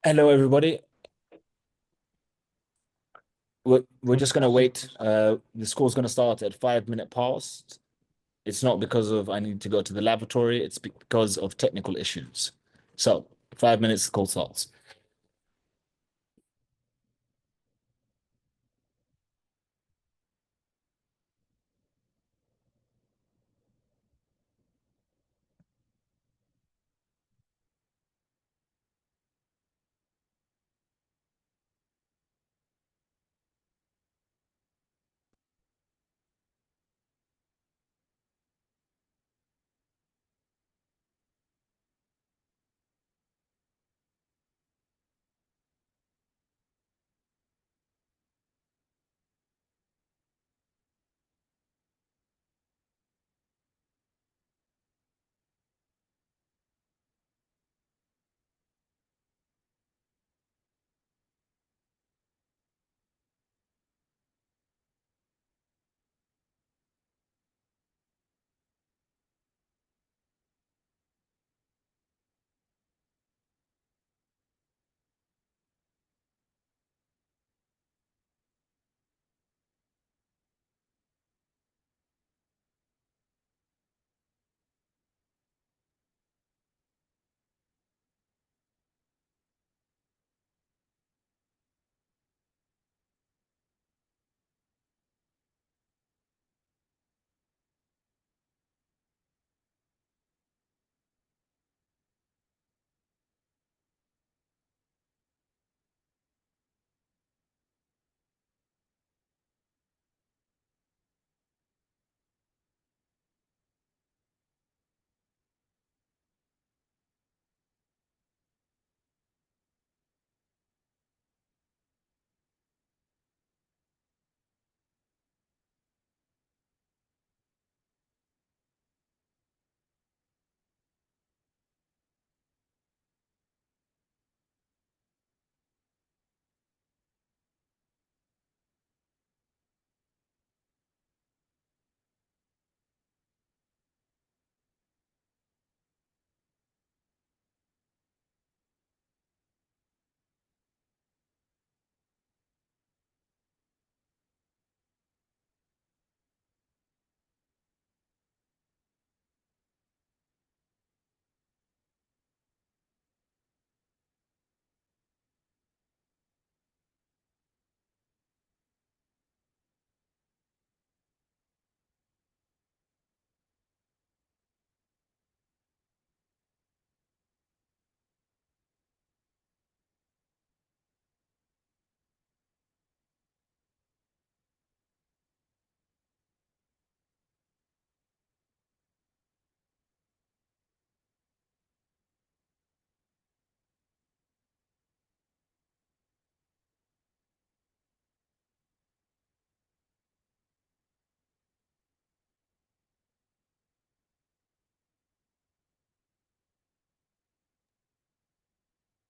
Hello, everybody. We're just gonna wait. The school's gonna start at 5 minutes past. It's not because of I need to go to the laboratory. It's because of technical issues. So 5 minutes, school starts.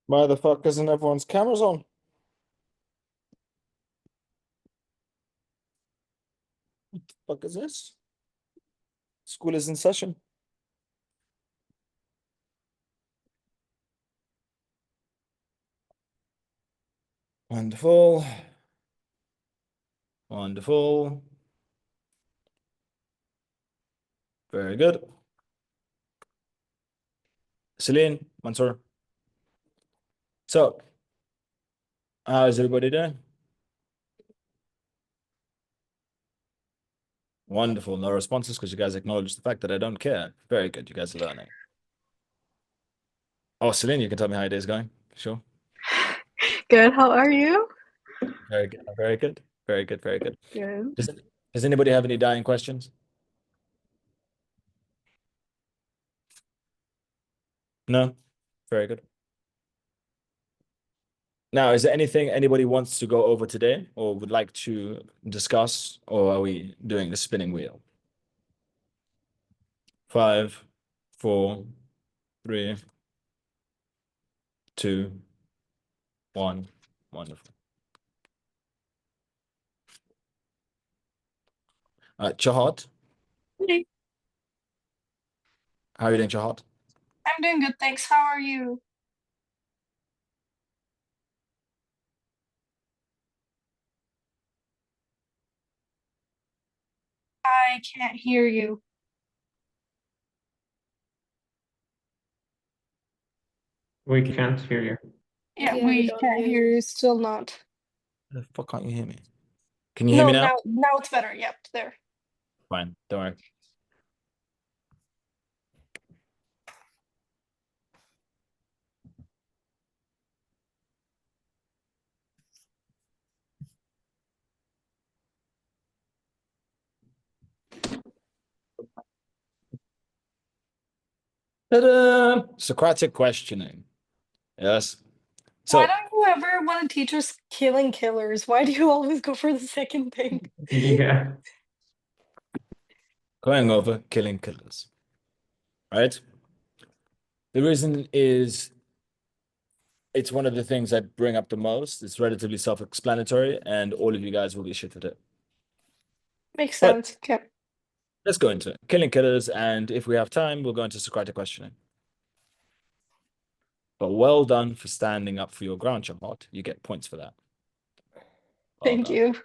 Why the fuck isn't everyone's cameras on? Fuck is this? School is in session. Wonderful. Wonderful. Very good. Celine, Mansour. So, how is everybody doing? Wonderful. No responses because you guys acknowledge the fact that I don't care. Very good. You guys are learning. Oh, Celine, you can tell me how your day's going. Sure. Good. How are you? Very good. Very good. Very good. Very good. Good. Does, does anybody have any dying questions? No? Very good. Now, is there anything anybody wants to go over today or would like to discuss, or are we doing the spinning wheel? 5, 4, 3, 2, 1. Wonderful. Chahat, Hey, how are you doing, Chahat? I'm doing good, thanks. How are you? I can't hear you. We can't hear you. Yeah, Yeah, we we don't can't hear hear you. Still not. The fuck can't you hear me? Can you hear No, me now? now it's better. Yep, there. Fine, don't worry. Ta-da! Socratic questioning. Yes. Why So don't you ever want to teach us killing killers? Why do you always go for the second thing? Yeah. going over killing killers. Right? The reason is it's one of the things I bring up the most. It's relatively self-explanatory, and all of you guys will be shit at it. Makes But- sense. Okay. Let's go into it. Killing killers, and if we have time, we'll go into Socratic questioning. But well done for standing up for your ground, Charlotte. You get points for that. Well Thank done. you.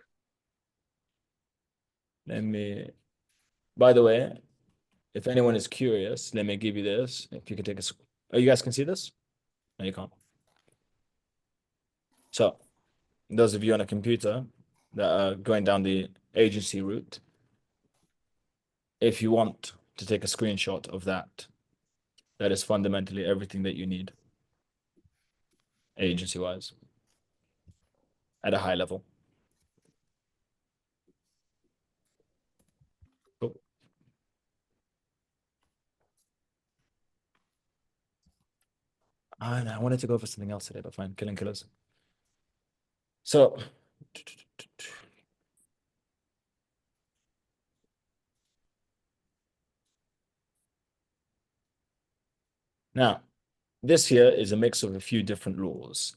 Let me. By the way, if anyone is curious, let me give you this. If you can take a. Oh, you guys can see this? No, you can't. So, those of you on a computer that are going down the agency route, if you want to take a screenshot of that, that is fundamentally everything that you need, agency-wise, at a high level. Cool. I wanted to go for something else today, but fine, killing killers. So, now, this here is a mix of a few different laws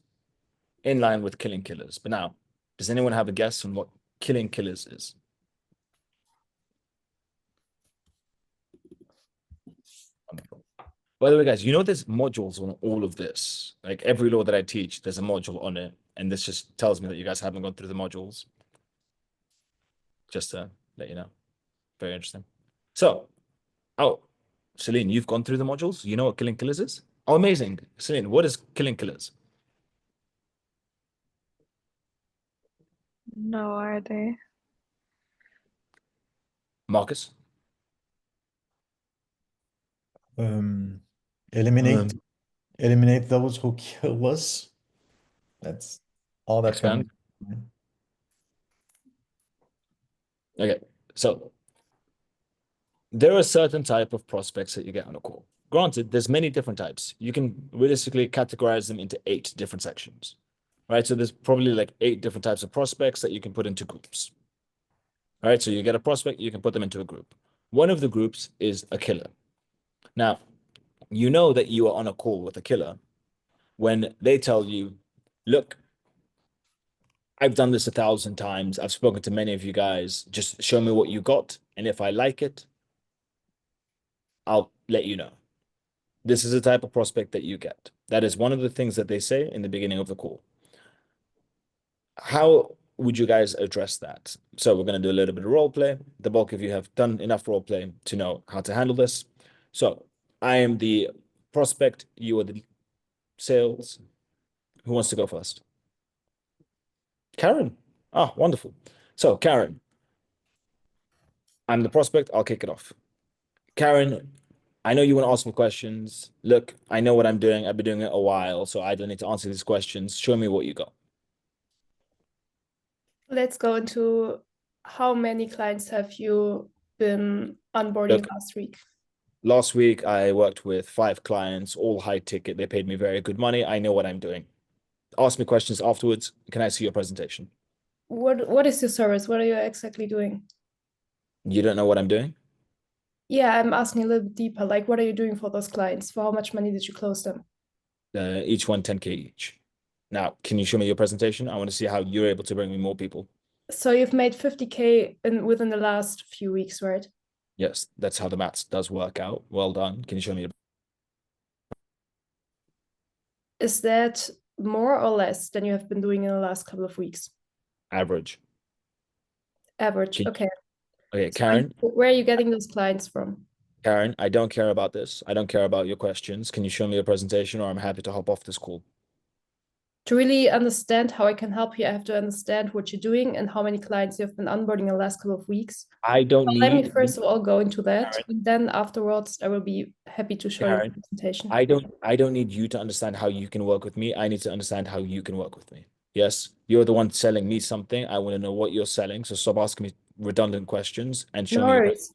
in line with killing killers. But now, does anyone have a guess on what killing killers is? Wonderful. By the way, guys, you know there's modules on all of this. Like every law that I teach, there's a module on it. And this just tells me that you guys haven't gone through the modules. Just to let you know. Very interesting. So, oh, Celine, you've gone through the modules? You know what killing killers is? Oh, amazing. Celine, what is killing killers? No, are they? Marcus? Eliminate those who kill us. That's all that Expand. comes. Okay, so there are certain type of prospects that you get on a call. Granted, there's many different types. You can realistically categorize them into 8 different sections, right? So there's probably like 8 different types of prospects that you can put into groups. All right, so you get a prospect, you can put them into a group. One of the groups is a killer. Now, you know that you are on a call with a killer when they tell you, look, I've done this 1,000 times. I've spoken to many of you guys. Just show me what you got. And if I like it, I'll let you know. This is a type of prospect that you get. That is one of the things that they say in the beginning of the call. How would you guys address that? So we're going to do a little bit of role play. The bulk of you have done enough role play to know how to handle this. So I am the prospect. You are the sales. Who wants to go first? Karen. Ah, wonderful. So Karen, I'm the prospect. I'll kick it off. Karen, I know you want to ask me questions. Look, I know what I'm doing. I've been doing it a while, so I don't need to answer these questions. Show me what you got. Let's go into how many clients have you been onboarding Look. last week? Last week, I worked with 5 clients, all high ticket. They paid me very good money. I know what I'm doing. Ask me questions afterwards. Can I see your presentation? What is your service? What are you exactly doing? You don't know what I'm doing? Yeah, I'm asking a little bit deeper. Like, what are you doing for those clients? For how much money did you close them? Each one 10K each. Now, can you show me your presentation? I want to see how you're able to bring me more people. So you've made 50K within the last few weeks, right? Yes, that's how the maths does work out. Well done. Can you show me your Is that more or less than you have been doing in the last couple of weeks? average? Average, Can- okay. Okay, So are you- Karen, where are you getting those clients from? Karen, I don't care about this. I don't care about your questions. Can you show me your presentation, or I'm happy to hop off this call? To really understand how I can help you, I have to understand what you're doing and how many clients you've been onboarding in the last couple of weeks. I don't So let me need first of all go into that, Karen. and then afterwards I will be happy to show you Karen, the presentation. I don't need you to understand how you can work with me. I need to understand how you can work with me. Yes, you're the one selling me something. I want to know what you're selling. So stop asking me redundant questions and show No me your worries.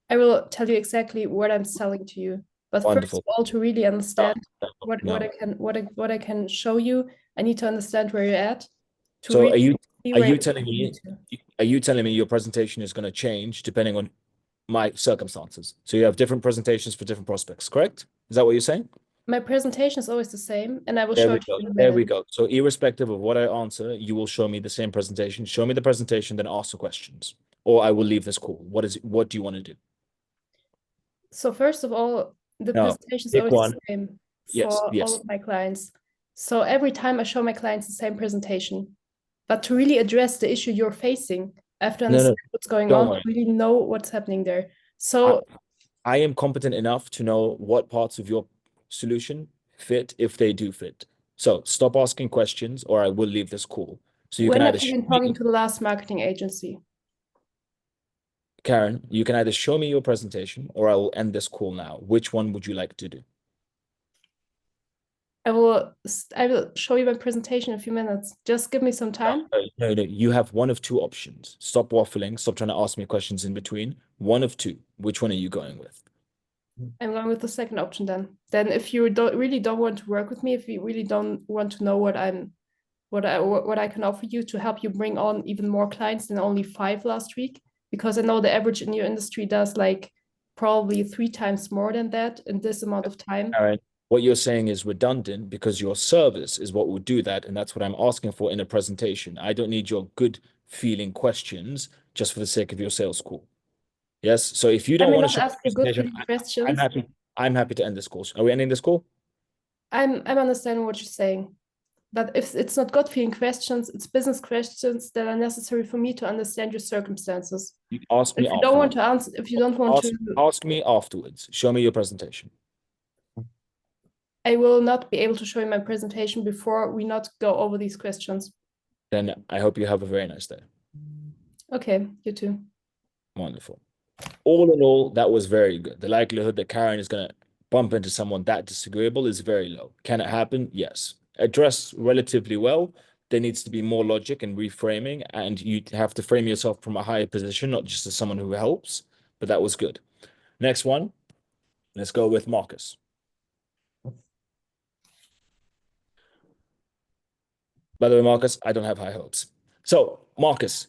I will tell you exactly what I'm selling to you. But first wonderful. of all, to really understand what No. I can show you, I need to understand where you're at. To So really see are where you you're telling going me to. are you telling me your presentation is going to change depending on my circumstances? So you have different presentations for different prospects, correct? Is that what you're saying? My presentation is always the same, and I will There show we it to go. you in a There we minute. go. So irrespective of what I answer, you will show me the same presentation. Show me the presentation, then ask the questions, or I will leave this call. What do you want to do? So first of all, the No, presentation is pick always one. the same Yes, for all yes. of my clients. So every time I show my clients the same presentation. But to really address the issue you're facing, I have to No, understand what's going don't on, worry. really know what's happening there. So I am competent enough to know what parts of your solution fit if they do fit. So stop asking questions, or I will leave this call. So you can when either have you show been talking me, to the last marketing agency? Karen, you can either show me your presentation, or I will end this call now. Which one would you like to do? I will show you my presentation in a few minutes. Just give me some time. No, you have one of two options. Stop waffling. Stop trying to ask me questions in between. One of two. Which one are you going with? I'm going with the second option then. Then if you really don't want to work with me, if you really don't want to know what I can offer you to help you bring on even more clients than only 5 last week, because I know the average in your industry does like probably 3 times more than that in this amount of time. All right. What you're saying is redundant because your service is what will do that. And that's what I'm asking for in a presentation. I don't need your good feeling questions just for the sake of your sales call. Yes. So if you I don't may want not to show ask you good presentation, feeling questions. I'm happy to end this call. Are we ending this call? I'm understanding what you're saying. But if it's not gut feeling questions, it's business questions that are necessary for me to understand your circumstances. You ask me If you don't want afterwards. to answer, if you don't want to, Ask me afterwards. Show me your presentation. I will not be able to show you my presentation before we not go over these questions. Then I hope you have a very nice day. Okay, you too. Wonderful. All in all, that was very good. The likelihood that Karen is going to bump into someone that disagreeable is very low. Can it happen? Yes. Addressed relatively well. There needs to be more logic and reframing, and you have to frame yourself from a higher position, not just as someone who helps. But that was good. Next one, let's go with Marcus. By the way, Marcus, I don't have high hopes. So, Marcus,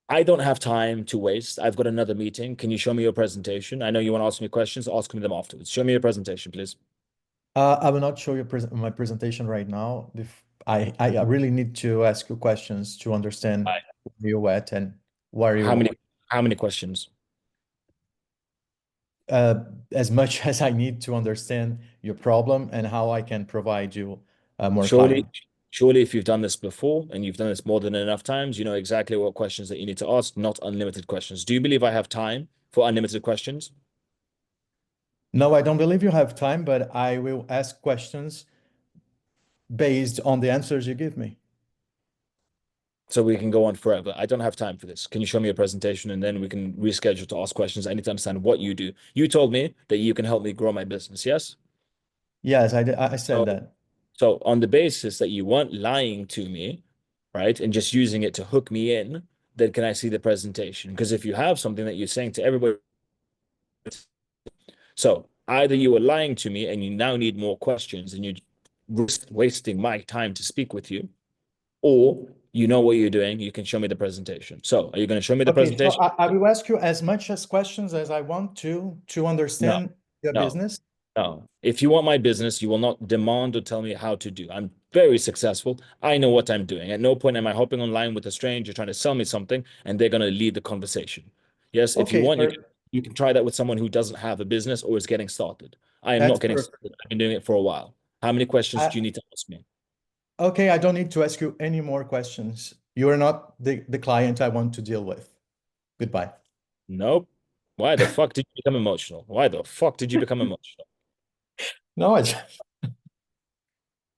I don't have time to waste. I've got another meeting. Can you show me your presentation? I know you want to ask me questions. Ask me them afterwards. Show me your presentation, please. I will not show you my presentation right now. I really need to ask you questions to understand where you're at and where How many questions? as much as I need to understand your problem and how I can provide you more Surely, clients. surely, if you've done this before and you've done this more than enough times, you know exactly what questions that you need to ask, not unlimited questions. Do you believe I have time for unlimited questions? No, I don't believe you have time, but I will ask questions based on the answers you give me. So we can go on forever. I don't have time for this. Can you show me a presentation and then we can reschedule to ask questions? I need to understand what you do. You told me that you can help me grow my business, yes? Yes, I said So, that. so on the basis that you weren't lying to me, right, and just using it to hook me in, then can I see the presentation? Because if you have something that you're saying to everybody, so either you were lying to me and you now need more questions and you're wasting my time to speak with you, or you know what you're doing, you can show me the presentation. So are you going to show me the Okay, so presentation? I will ask you as much as questions as I want to No, understand your no. business. No, if you want my business, you will not demand or tell me how to do. I'm very successful. I know what I'm doing. At no point am I hopping online with a stranger trying to sell me something and they're going to lead the conversation. Yes, if you Okay, want, sir, you can try that with someone who doesn't have a business or is getting started. I am that's not getting perfect. started. I've been doing it for a while. How many questions do I, you need to ask me? okay, I don't need to ask you any more questions. You are not the client I want to deal with. Goodbye. Nope. Why the fuck did you become emotional? Why the fuck did you become emotional? No,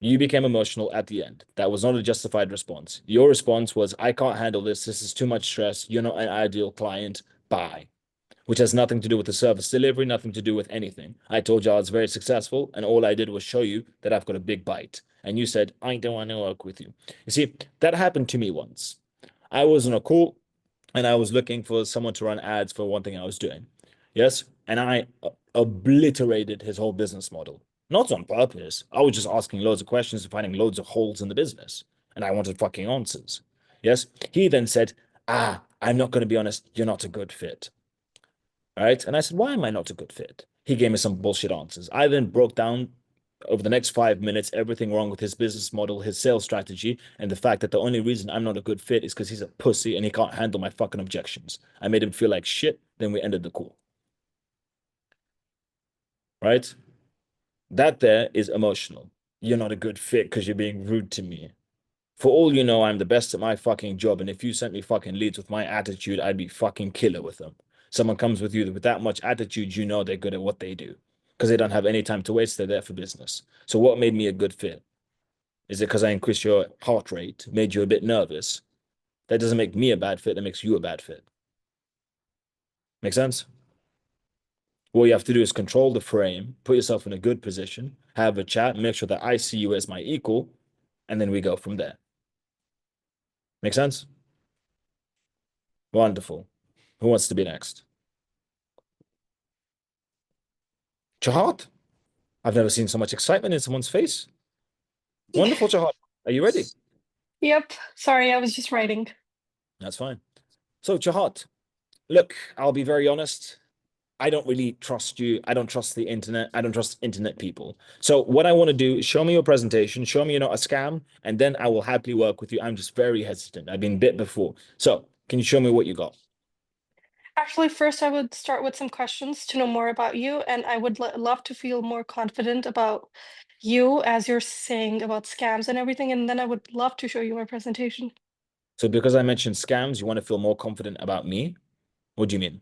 You became emotional at the end. That was not a justified response. Your response was, I can't handle this. This is too much stress. You're not an ideal client. Bye. Which has nothing to do with the service delivery, nothing to do with anything. I told you I was very successful, and all I did was show you that I've got a big bite. And you said, I don't want to work with you. You see, that happened to me once. I was on a call and I was looking for someone to run ads for one thing I was doing. Yes. And I obliterated his whole business model. Not on purpose. I was just asking loads of questions and finding loads of holes in the business. And I wanted fucking answers. Yes. He then said, I'm not going to be honest. You're not a good fit. All right. And I said, why am I not a good fit? He gave me some bullshit answers. I then broke down over the next 5 minutes everything wrong with his business model, his sales strategy, and the fact that the only reason I'm not a good fit is because he's a pussy and he can't handle my fucking objections. I made him feel like shit. Then we ended the call. Right? That there is emotional. You're not a good fit because you're being rude to me. For all you know, I'm the best at my fucking job. And if you sent me fucking leads with my attitude, I'd be fucking killer with them. Someone comes with you with that much attitude, you know they're good at what they do because they don't have any time to waste. They're there for business. So what made me a good fit? Is it because I increased your heart rate, made you a bit nervous? That doesn't make me a bad fit. That makes you a bad fit. Make sense? What you have to do is control the frame, put yourself in a good position, have a chat, make sure that I see you as my equal, and then we go from there. Make sense? Wonderful. Who wants to be next? Chahat? I've never seen so much excitement in someone's face. Wonderful, Chahat. Are you ready? Yep. Sorry, I was just writing. That's fine. So, Chahat, look, I'll be very honest. I don't really trust you. I don't trust the internet. I don't trust internet people. So what I want to do is show me your presentation, show me you're not a scam, and then I will happily work with you. I'm just very hesitant. I've been bit before. So can you show me what you got? Actually, first I would start with some questions to know more about you, and I would love to feel more confident about you as you're saying about scams and everything, and then I would love to show you my presentation. So because I mentioned scams, you want to feel more confident about me? What do you mean?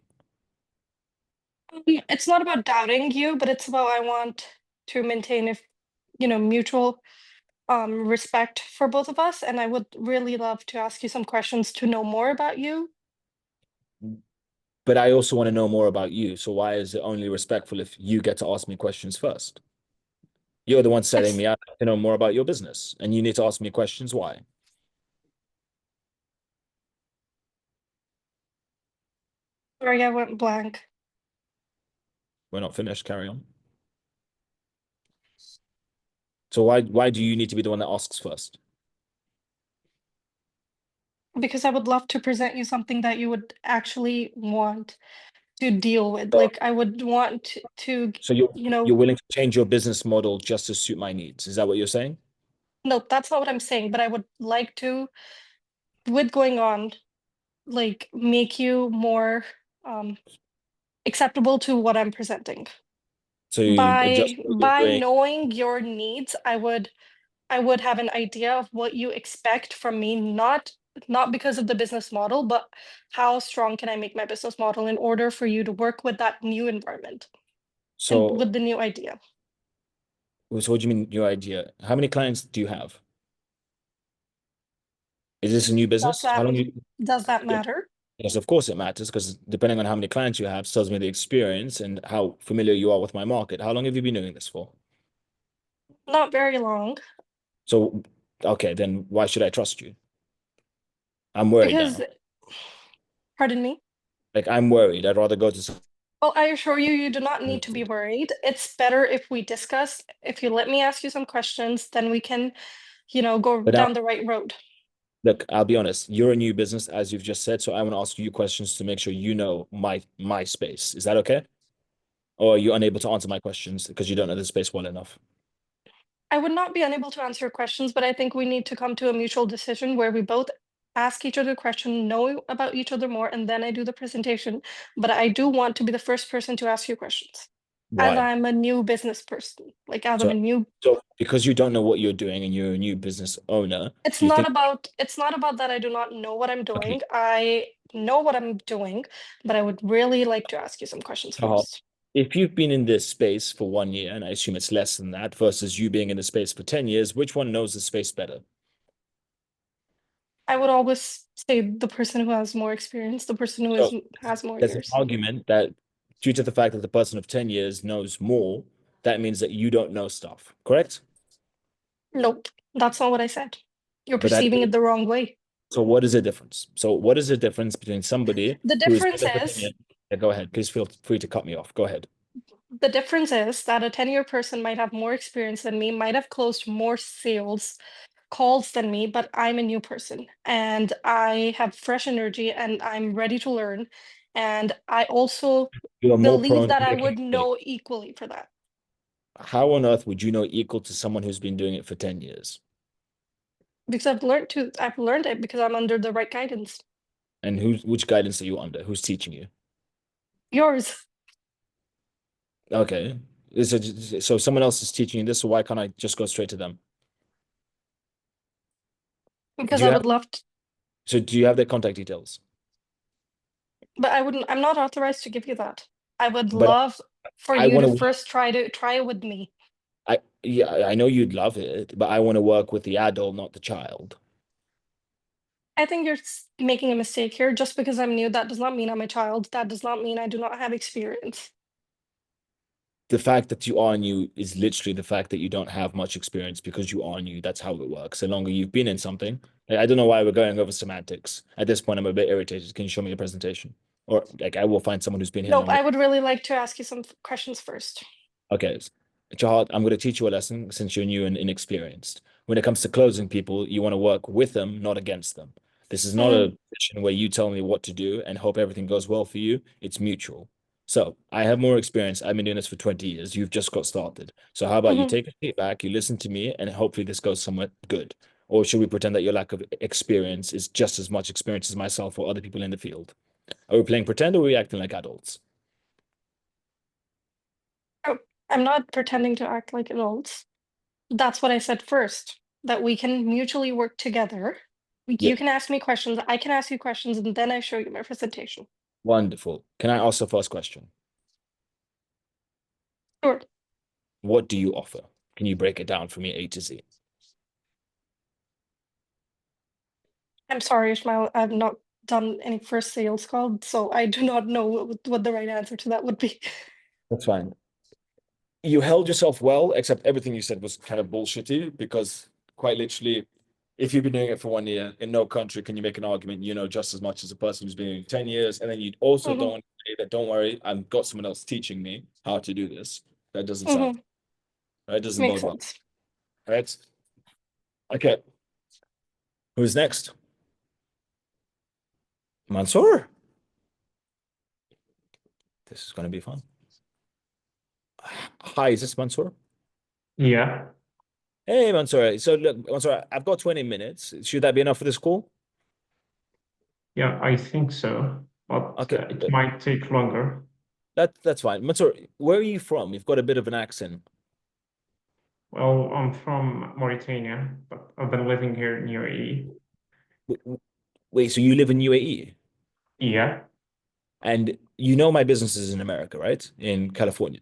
It's not about doubting you, but it's about I want to maintain mutual respect for both of us, and I would really love to ask you some questions to know more about you. But I also want to know more about you. So why is it only respectful if you get to ask me questions first? You're the one setting It's me up to know more about your business, and you need to ask me questions. Why? Sorry, I went blank. We're not finished. Carry on. So why do you need to be the one that asks first? Because I would love to present you something that you would actually want to deal with. So, Like I would want to, so you're willing to change your business model just to suit my needs. Is that what you're saying? no, that's not what I'm saying, but I would like to, with going on, like make you more acceptable to what I'm presenting. So you adjust what you're By doing. knowing your needs, I would have an idea of what you expect from me, not because of the business model, but how strong can I make my business model in order for you to work with that new environment and So, with the new idea. so what do you mean your idea? How many clients do you have? Is this a new business? How long you? Does that Yeah. matter? Yes, of course it matters because depending on how many clients you have tells me the experience and how familiar you are with my market. How long have you been doing this for? Not very long. So, okay, then why should I trust you? I'm worried Because, now. pardon me. Like I'm worried. I'd rather go to. Well, I assure you, you do not need to be worried. It's better if we discuss, if you let me ask you some questions, then we can, go But now, down the right road. look, I'll be honest. You're a new business, as you've just said, so I want to ask you questions to make sure you know my space. Is that okay? Or are you unable to answer my questions because you don't know the space well enough? I would not be unable to answer your questions, but I think we need to come to a mutual decision where we both ask each other questions, know about each other more, and then I do the presentation. But I do want to be the first person to ask you questions. as Why? I'm a new business person, like as I'm a new. So because you don't know what you're doing and you're a new business owner, It's you not think about. It's not about that I do not know what I'm doing. I know what I'm doing, but I would really like to ask you some questions first. if you've been in this space for 1 year, and I assume it's less than that, versus you being in the space for 10 years, which one knows the space better? I would always say the person who has more experience, the person who So has more there's an years. argument that due to the fact that the person of 10 years knows more, that means that you don't know stuff, correct? Nope, that's not what I said. You're But that, perceiving it the wrong way. so what is the difference? So what is the difference between somebody The who is difference is Yeah, go ahead. Please feel free to cut me off. Go ahead. the difference is that a 10-year person might have more experience than me, might have closed more sales calls than me, but I'm a new person and I have fresh energy and I'm ready to learn. And I also You are more believe prone that to I making would mistakes. know equally for that. How on earth would you know equal to someone who's been doing it for 10 years? Because I've learned it because I'm under the right guidance. And which guidance are you under? Who's teaching you? Yours. Okay. So someone else is teaching you this, so why can't I just go straight to them? Because Do you I have, would love to, so do you have their contact details? but I'm not authorized to give you that. I would But love for I you want to to first try it with me. yeah, I know you'd love it, but I want to work with the adult, not the child. I think you're making a mistake here. Just because I'm new, that does not mean I'm a child. That does not mean I do not have experience. The fact that you are new is literally the fact that you don't have much experience because you are new. That's how it works. The longer you've been in something, like, I don't know why we're going over semantics. At this point, I'm a bit irritated. Can you show me a presentation? Or like I will find someone who's been here Nope, longer. I would really like to ask you some questions first. Okay, Jahad, I'm going to teach you a lesson since you're new and inexperienced. When it comes to closing people, you want to work with them, not against them. This is not a position where you tell me what to do and hope everything goes well for you. It's mutual. So I have more experience. I've been doing this for 20 years. You've just got started. So how about you take a seat back, you listen to me, and hopefully this goes somewhere good. Or should we pretend that your lack of experience is just as much experience as myself or other people in the field? Are we playing pretend or are we acting like adults? I'm not pretending to act like adults. That's what I said first, that we can mutually work together. Yeah. You can ask me questions, I can ask you questions, and then I show you my presentation. Wonderful. Can I ask the first question? Sure. What do you offer? Can you break it down for me A to Z? I'm sorry, Ismael, I've not done any first sales call, so I do not know what the right answer to that would be. That's fine. You held yourself well, except everything you said was kind of bullshitty because quite literally, if you've been doing it for 1 year, in no country can you make an argument you know just as much as a person who's been doing it 10 years. And then you also don't want to say that, don't worry, I've got someone else teaching me how to do this. That doesn't sound, that doesn't Makes bode well. sense. Right? Okay. Who's next? Mansoor. This is going to be fun. Hi, is this Mansoor? Yeah. Hey, Mansoor. So look, Mansoor, I've got 20 minutes. Should that be enough for this call? Yeah, I think so, but Okay, it might take longer. that's fine. Mansoor, where are you from? You've got a bit of an accent. Well, I'm from Mauritania, but I've been living here in UAE. Wait, so you live in UAE? Yeah, And you know my business is in America, right? In California.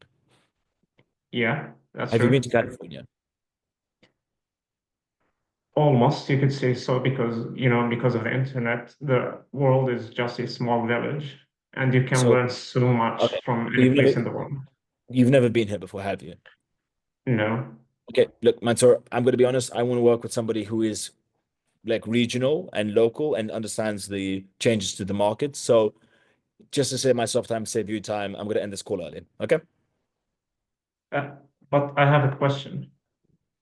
yeah, that's Have you been true. to California? Almost, you could say so, because, because of the internet, the world is just a small village, and you can So, learn so much okay, from so any place in the world. you've never been here before, have you? No. Okay, look, Mansoor, I'm going to be honest. I want to work with somebody who is like regional and local and understands the changes to the market. So just to save myself time, save you time, I'm going to end this call early. Okay? Uh, but I have a question.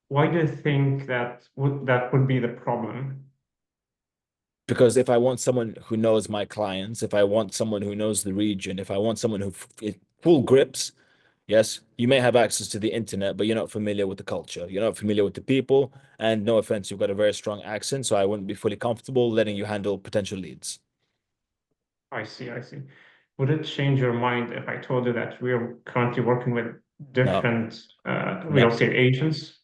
Why do you think that would be the problem? Because if I want someone who knows my clients, if I want someone who knows the region, if I want someone who full grips, yes, you may have access to the internet, but you're not familiar with the culture. You're not familiar with the people. And no offense, you've got a very strong accent, so I wouldn't be fully comfortable letting you handle potential leads. I see, I see. would it change your mind if I told you that we're currently working with different real estate agents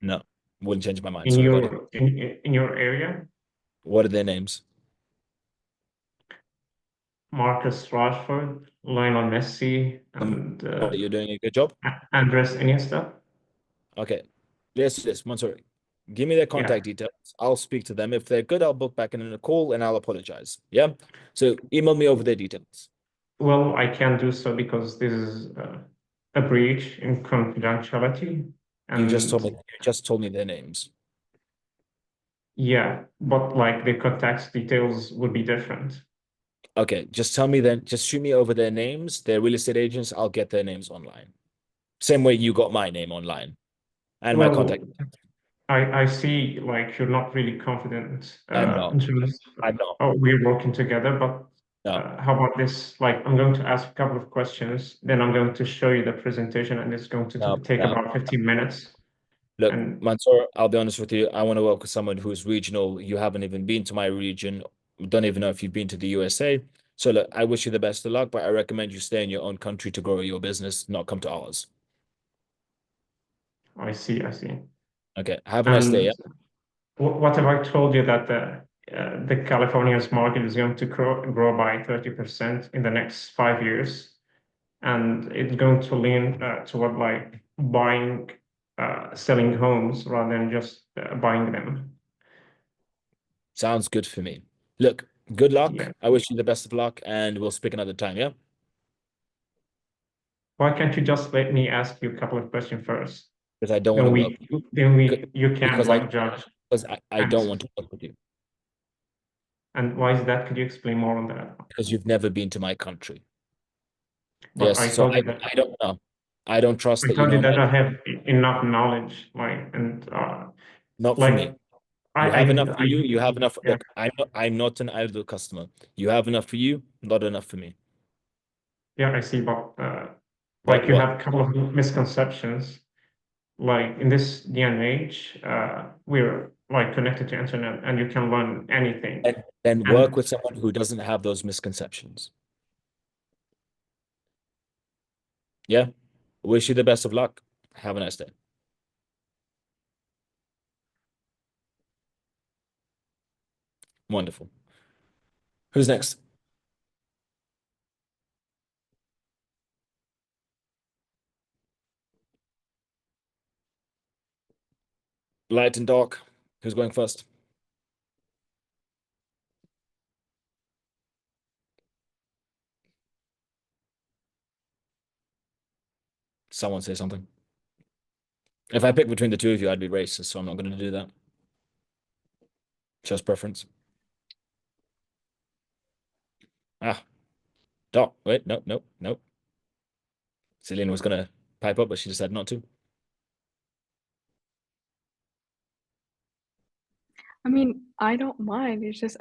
No, wouldn't change my mind. in Sorry, buddy. your in your area? What are their names? Marcus Rashford, Lionel Messi, and You're doing a good job. Andres Iniesta. Okay, let's do this. Mansour, give me their contact details. I'll speak to them. If they're good, I'll book back in a call and I'll apologize. Yeah. So email me over their details. Well, I can't do so because this is a breach in confidentiality. You just told And me. You just told me their names. yeah, but like the contact details would be different. Okay, just tell me then. Just shoot me over their names. They're real estate agents. I'll get their names online. Same way you got my name online and my Well, contact. I see like you're not really confident I'm not. in terms I'm not. of we're working together, but No. how about this? Like I'm going to ask a couple of questions, then I'm going to show you the presentation and it's going to No, take no. about 15 minutes. Look, And Mansour, I'll be honest with you. I want to work with someone who's regional. You haven't even been to my region. Don't even know if you've been to the USA. So look, I wish you the best of luck, but I recommend you stay in your own country to grow your business, not come to ours. I see. Okay. Have a nice day. Yeah? What have I told you that the California's market is going to grow by 30% in the next 5 years, and it's going to lean toward like buying, selling homes rather than just buying them. Sounds good for me. Look, good luck. Yeah. I wish you the best of luck, and we'll speak another time. Yeah. Why can't you just let me ask you a couple of questions first? Because I don't want to work. You can Because like judge. Because I don't answers. want to work with you. And why is that? Could you explain more on that? Because you've never been to my country. But Yes. I So told you that. I don't know. I don't trust I that you told you know that my. I have enough knowledge, like, and Not for like me. I You have enough didn't. for you. You have enough. Yeah. Look, I'm not an idle customer. You have enough for you, not enough for me. Yeah, I see, but But like you what? have a couple of misconceptions. Like in this day and age, we're like connected to internet, and you can learn anything. And then And work with someone who doesn't have those misconceptions. Yeah. Wish you the best of luck. Have a nice day. Wonderful. Who's next? Light and dark. Who's going first? Someone say something. If I pick between the two of you, I'd be racist, so I'm not going to do that. Just preference. Ah, dark. Wait, no. Celine was going to pipe up, but she decided not to. I mean, I don't mind. It's just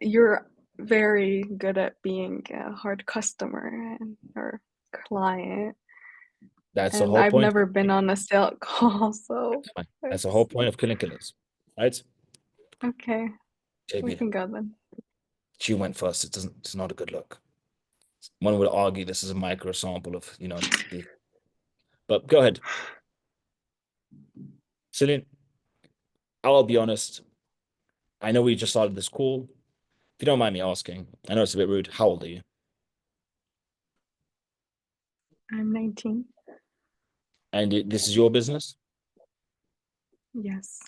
you're very good at being a hard customer or client. That's the And whole I've point. never been on a sales call, so That's the whole point of killing killers, right? okay. We JB, can go then. she went first. It's not a good look. One would argue this is a micro sample of, but go ahead. Celine, I'll be honest. I know we just started this call. If you don't mind me asking, I know it's a bit rude. How old are you? I'm 19. And this is your business? Yes.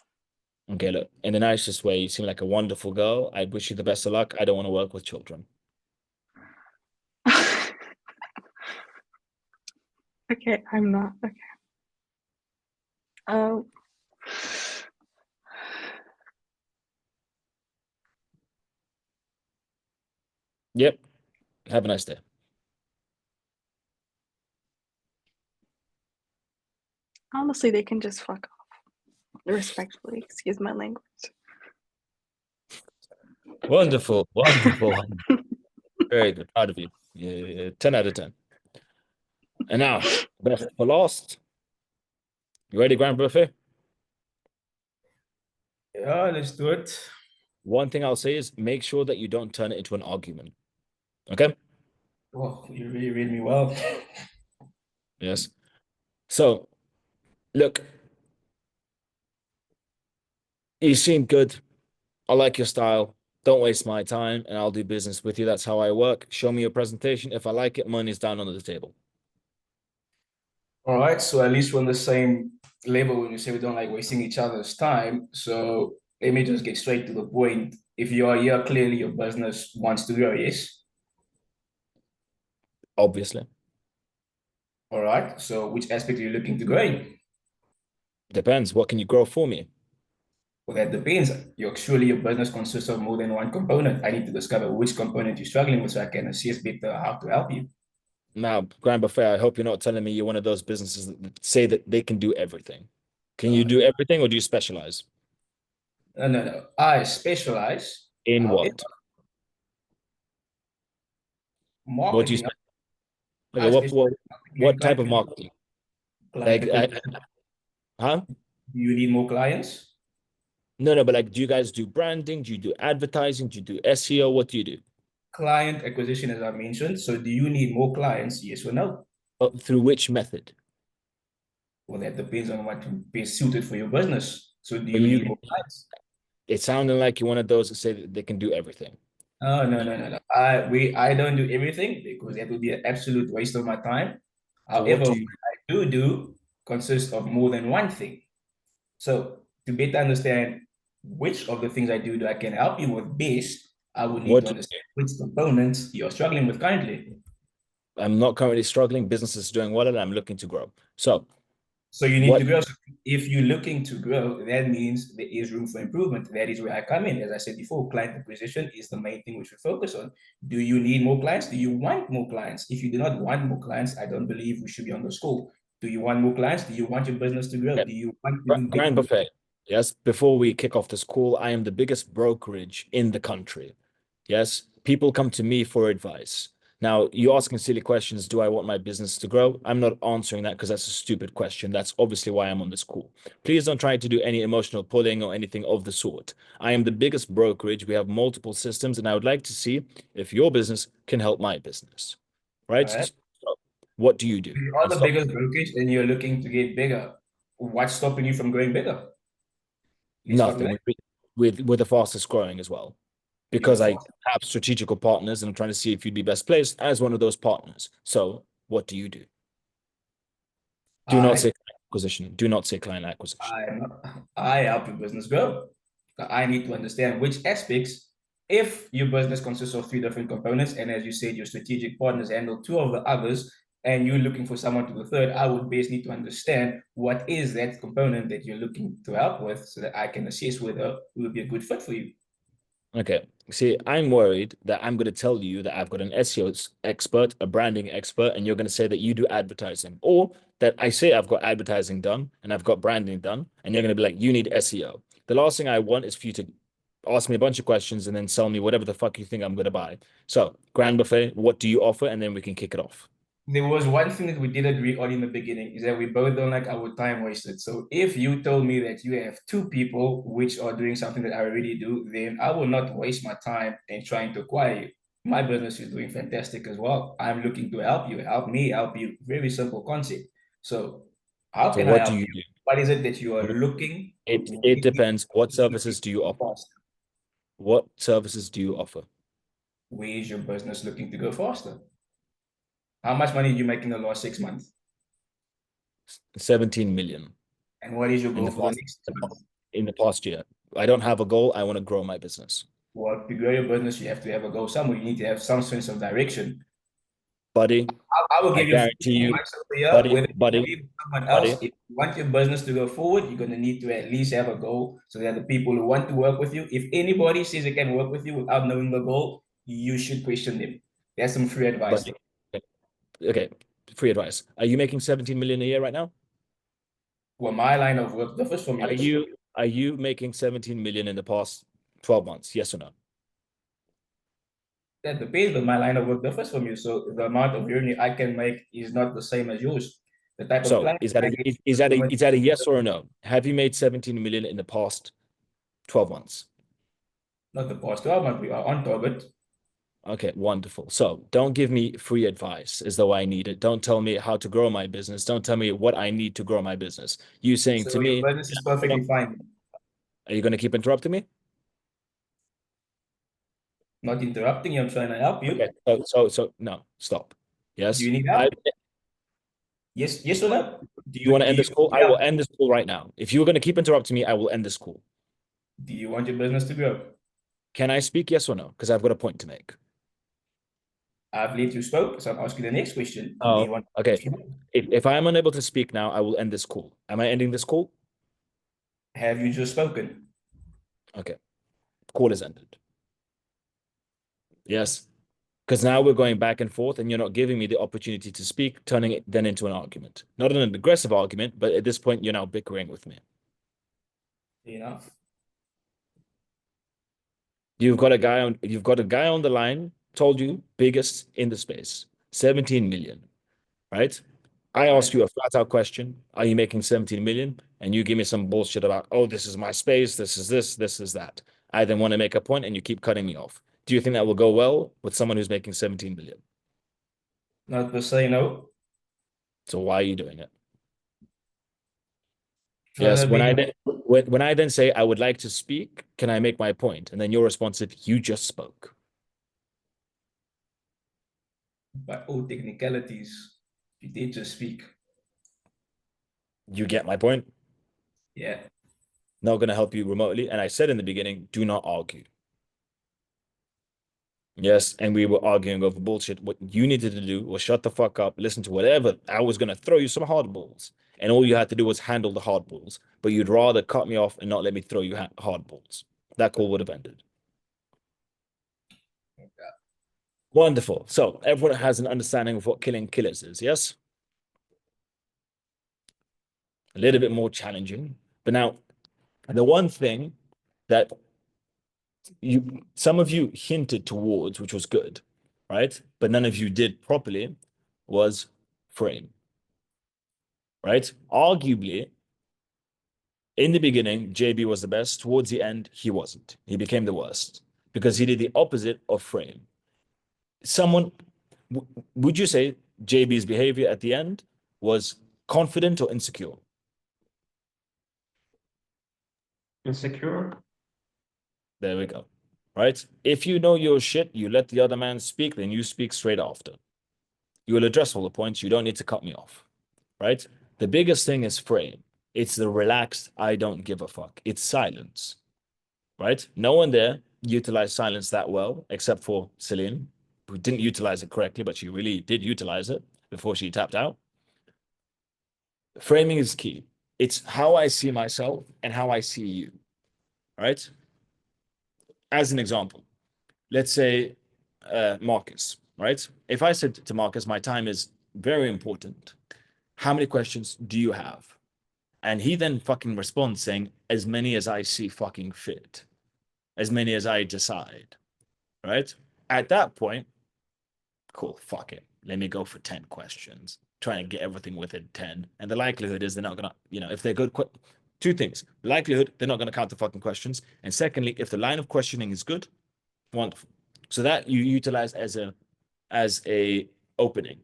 Okay, look, in the nicest way, you seem like a wonderful girl. I wish you the best of luck. I don't want to work with children. Okay, I'm not. Okay. Oh. Yep. Have a nice day. Honestly, they can just fuck off. Respectfully, excuse my language. Wonderful. Very good. Proud of you. Yeah, 10 out of 10. And now, best for last. You ready, Grand Buffet? Yeah, let's do it. One thing I'll say is make sure that you don't turn it into an argument. Okay. Oh, you really read me well. Yes. So look, you seem good. I like your style. Don't waste my time and I'll do business with you. That's how I work. Show me your presentation. If I like it, money's down on the table. All right, so at least we're on the same level when you say we don't like wasting each other's time. So let me just get straight to the point. If you are here, clearly your business wants to grow, yes? Obviously. All right, so which aspect are you looking to grow in? Depends. What can you grow for me? Well, that depends. Surely your business consists of more than one component. I need to discover which component you're struggling with so I can assess better how to help you. Now, Grand Buffet, I hope you're not telling me you're one of those businesses that say that they can do everything. Can you do everything or do you specialize? No. I specialize. In However, what? What do you marketing. specialize? I Okay, specialize in marketing what and type of marketing? client Like, acquisition. huh? Do you need more clients? No, but like, do you guys do branding? Do you do advertising? Do you do SEO? What do you do? Client acquisition, as I mentioned. So do you need more clients? Yes or no? Through which method? Well, that depends on what will be suited for your business. So do But you need more clients? it sounded like you're one of those that say that they can do everything. Oh, no. I don't do everything because that would be an absolute waste of my time. So what However, do what you I do consists of more than one thing. So to better understand which of the things I do that I can help you with best, I would need what to do understand which components you're struggling with currently. I'm not currently struggling. Business is doing well and I'm looking to grow. So So you need what to grow. So if you're looking to grow, that means there is room for improvement. That is where I come in. As I said before, client acquisition is the main thing we should focus on. Do you need more clients? Do you want more clients? If you do not want more clients, I don't believe we should be on the school. Do you want more clients? Do you want your business to grow? yeah, Do you want to get Grand Buffet? Yes, before we kick off this call, I am the biggest brokerage in the country. Yes, people come to me for advice. Now, you're asking silly questions. Do I want my business to grow? I'm not answering that because that's a stupid question. That's obviously why I'm on this call. Please don't try to do any emotional pulling or anything of the sort. I am the biggest brokerage. We have multiple systems, and I would like to see if your business can help my business. Right? All right. So, what do you do? You are And the stop. biggest brokerage and you're looking to get bigger. What's stopping you from growing bigger? Let's start with Nothing. that. We're the fastest growing as well. You're Because I fast. have strategical partners and I'm trying to see if you'd be best placed as one of those partners. So what do you do? Do not say client acquisition. Do not say client acquisition. I help your business grow. I need to understand which aspects, if your business consists of three different components, and as you said, your strategic partners handle two of the others, and you're looking for someone to the third, I would basically need to understand what is that component that you're looking to help with so that I can assess whether it would be a good fit for you. Okay. See, I'm worried that I'm going to tell you that I've got an SEO expert, a branding expert, and you're going to say that you do advertising, or that I say I've got advertising done and I've got branding done, and you're going to be like, you need SEO. The last thing I want is for you to ask me a bunch of questions and then sell me whatever the fuck you think I'm going to buy. So, Grand Buffet, what do you offer? And then we can kick it off. There was one thing that we did agree on in the beginning is that we both don't like our time wasted. So if you told me that you have two people which are doing something that I already do, then I will not waste my time in trying to acquire you. My business is doing fantastic as well. I'm looking to help you, help me, help you. Very simple concept. So how So can I what do help you you? do? What is it that you are looking? It depends. What services do you offer? What services do you offer? Where is your business looking to go faster? How much money did you make in the last 6 months? 17 million And what is your in goal the for the past next 6 months? in the past year. I don't have a goal. I want to grow my business. Well, to grow your business, you have to have a goal somewhere. You need to have some sense of direction. Buddy, I will I give you guarantee 3 you, months of the year, whether buddy, you give someone else. buddy, If you want your business to go forward, you're going to need to at least have a goal so that the people who want to work with you, if anybody says they can work with you without knowing the goal, you should question them. That's some free advice. buddy. Okay, free advice. Are you making 17 million a year right now? Well, my line of work differs from yours. Are you making 17 million in the past 12 months? Yes or no? That depends, but my line of work differs from you. So the amount of revenue I can make is not the same as yours. The type of So client is that a yes or a no? Have you made 17 million in the past 12 months? not the past 12 months. We are on target. Okay, wonderful. So don't give me free advice as though I need it. Don't tell me how to grow my business. Don't tell me what I need to grow my business. You saying So to your me, business is perfectly fine. are you going to keep interrupting me? Not interrupting you, I'm trying to help you. Okay, so no, stop. Yes. Do you need help? Yes or no? You want to end this call? need I will help? end this call right now. If you're going to keep interrupting me, I will end this call. Do you want your business to grow? Can I speak? Yes or no? Because I've got a point to make. I believe you spoke, so I'll ask you the next question. Do Oh, you want okay. If I am unable to speak now, I will end this call. Am I ending this call? Have you just spoken? Okay. Call is ended. Yes. Because now we're going back and forth and you're not giving me the opportunity to speak, turning it then into an argument. Not an aggressive argument, but at this point, you're now bickering with me. Enough. You've got a guy on the line, told you, biggest in the space, 17 million, right? I ask you a flat out question, are you making 17 million? And you give me some bullshit about, oh, this is my space, this is that. I then want to make a point and you keep cutting me off. Do you think that will go well with someone who's making 17 million? Not per se, no. So why are you doing it? Trying Yes, to when I then say I would like to speak, can I make my point? And then your response is, you just spoke. by all technicalities, you did just speak. You get my point? Yeah. Not going to help you remotely. And I said in the beginning, do not argue. Yes, and we were arguing over bullshit. What you needed to do was shut the fuck up, listen to whatever. I was going to throw you some hardballs. And all you had to do was handle the hardballs. But you'd rather cut me off and not let me throw you hardballs. That call would have ended. Wonderful. So everyone has an understanding of what killing killers is, yes? A little bit more challenging. But now, the one thing that some of you hinted towards, which was good, right? But none of you did properly, was frame, right? Arguably, in the beginning, JB was the best. Towards the end, he wasn't. He became the worst because he did the opposite of frame. Would you say JB's behavior at the end was confident or insecure? Insecure? There we go. Right? If you know your shit, you let the other man speak, then you speak straight after. You will address all the points. You don't need to cut me off. Right? The biggest thing is frame. It's the relaxed, I don't give a fuck. It's silence. Right? No one there utilized silence that well, except for Celine, who didn't utilize it correctly, but she really did utilize it before she tapped out. Framing is key. It's how I see myself and how I see you. Right? As an example, let's say Marcus, right? If I said to Marcus, my time is very important. How many questions do you have? And he then fucking responds saying, as many as I see fucking fit, as many as I decide, right? At that point, cool, fuck it. Let me go for 10 questions, try and get everything within 10. And the likelihood is they're not going to, if they're good, two things. Likelihood, they're not going to count the fucking questions. And secondly, if the line of questioning is good, wonderful. So that you utilize as a opening,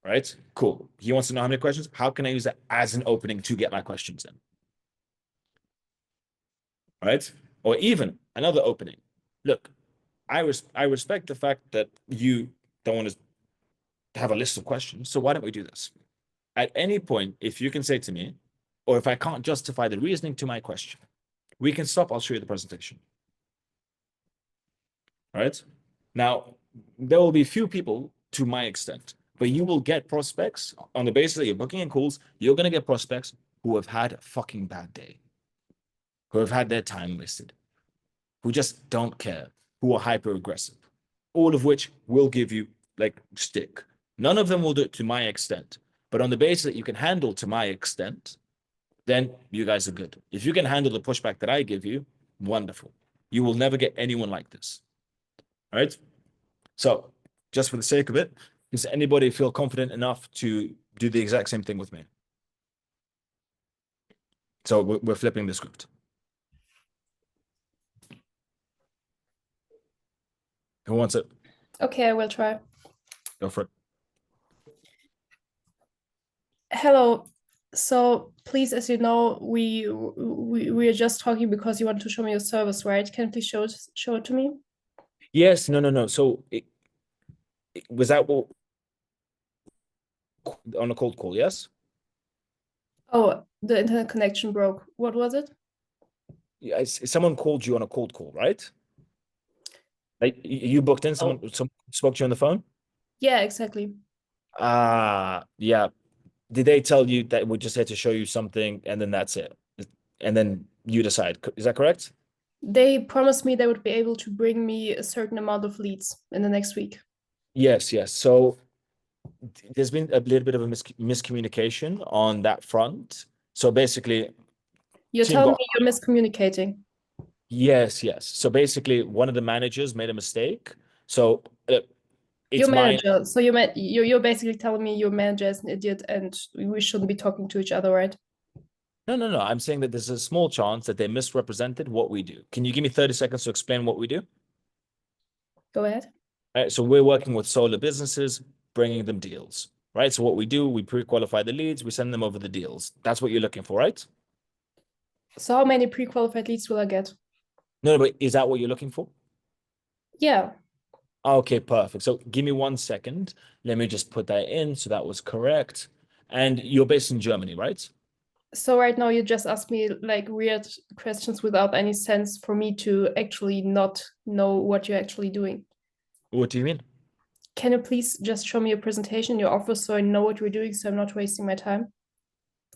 right? Cool. He wants to know how many questions. How can I use that as an opening to get my questions in? Right? Or even another opening. Look, I respect the fact that you don't want to have a list of questions. So why don't we do this? At any point, if you can say to me, or if I can't justify the reasoning to my question, we can stop. I'll show you the presentation. Right? Now, there will be few people to my extent, but you will get prospects on the basis that you're booking in calls. You're going to get prospects who have had a fucking bad day, who have had their time wasted, who just don't care, who are hyper aggressive, all of which will give you like stick. None of them will do it to my extent, but on the basis that you can handle to my extent, then you guys are good. If you can handle the pushback that I give you, wonderful. You will never get anyone like this. All right. So just for the sake of it, does anybody feel confident enough to do the exact same thing with me? So we're flipping the script. Who wants it? Okay, I will try. Go for it. Hello. So please, as you know, we are just talking because you want to show me your service, right? Can you please show it to me? Yes, no. So was that what on a cold call? Yes. Oh, the internet connection broke. What was it? Yeah, someone called you on a cold call, right? Like you booked in, someone spoke to you on the phone? Yeah, exactly. Yeah. Did they tell you that we're just here to show you something and then that's it? And then you decide. Is that correct? They promised me they would be able to bring me a certain amount of leads in the next week. Yes. So there's been a little bit of a miscommunication on that front. So basically, You're team telling got me you're miscommunicating. yes. So basically, one of the managers made a mistake. So it's Your mine. manager. So you're basically telling me your manager is an idiot and we shouldn't be talking to each other, right? No. I'm saying that there's a small chance that they misrepresented what we do. Can you give me 30 seconds to explain what we do? Go ahead. All right, so we're working with solar businesses, bringing them deals, right? So what we do, we pre-qualify the leads, we send them over the deals. That's what you're looking for, right? So how many pre-qualified leads will I get? No, but is that what you're looking for? Yeah. Okay, perfect. So give me 1 second. Let me just put that in. So that was correct. And you're based in Germany, right? So right now you just ask me like weird questions without any sense for me to actually not know what you're actually doing. What do you mean? Can you please just show me your presentation, your offer, so I know what you're doing, so I'm not wasting my time?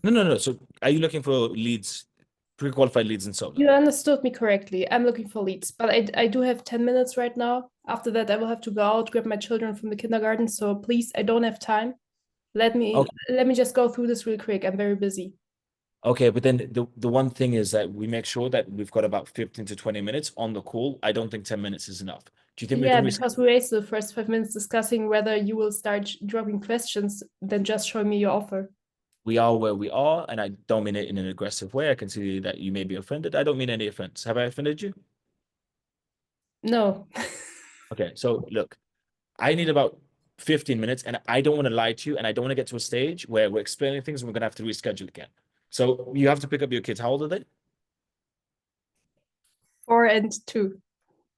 No. So are you looking for leads, pre-qualified leads in solar? You understood me correctly. I'm looking for leads, but I do have 10 minutes right now. After that, I will have to go out, grab my children from the kindergarten. So please, I don't have time. Let me just go through this real quick. I'm very busy. Okay, but then the one thing is that we make sure that we've got about 15 to 20 minutes on the call. I don't think 10 minutes is enough. Do you think we Yeah, can because we wasted the first 5 minutes discussing whether you will start dropping questions than just showing me your offer. We are where we are, and I don't mean it in an aggressive way. I can see that you may be offended. I don't mean any offense. Have I offended you? No. Okay, so look, I need about 15 minutes, and I don't want to lie to you, and I don't want to get to a stage where we're explaining things and we're gonna have to reschedule again. So you have to pick up your kids. How old are they? 4 and 2.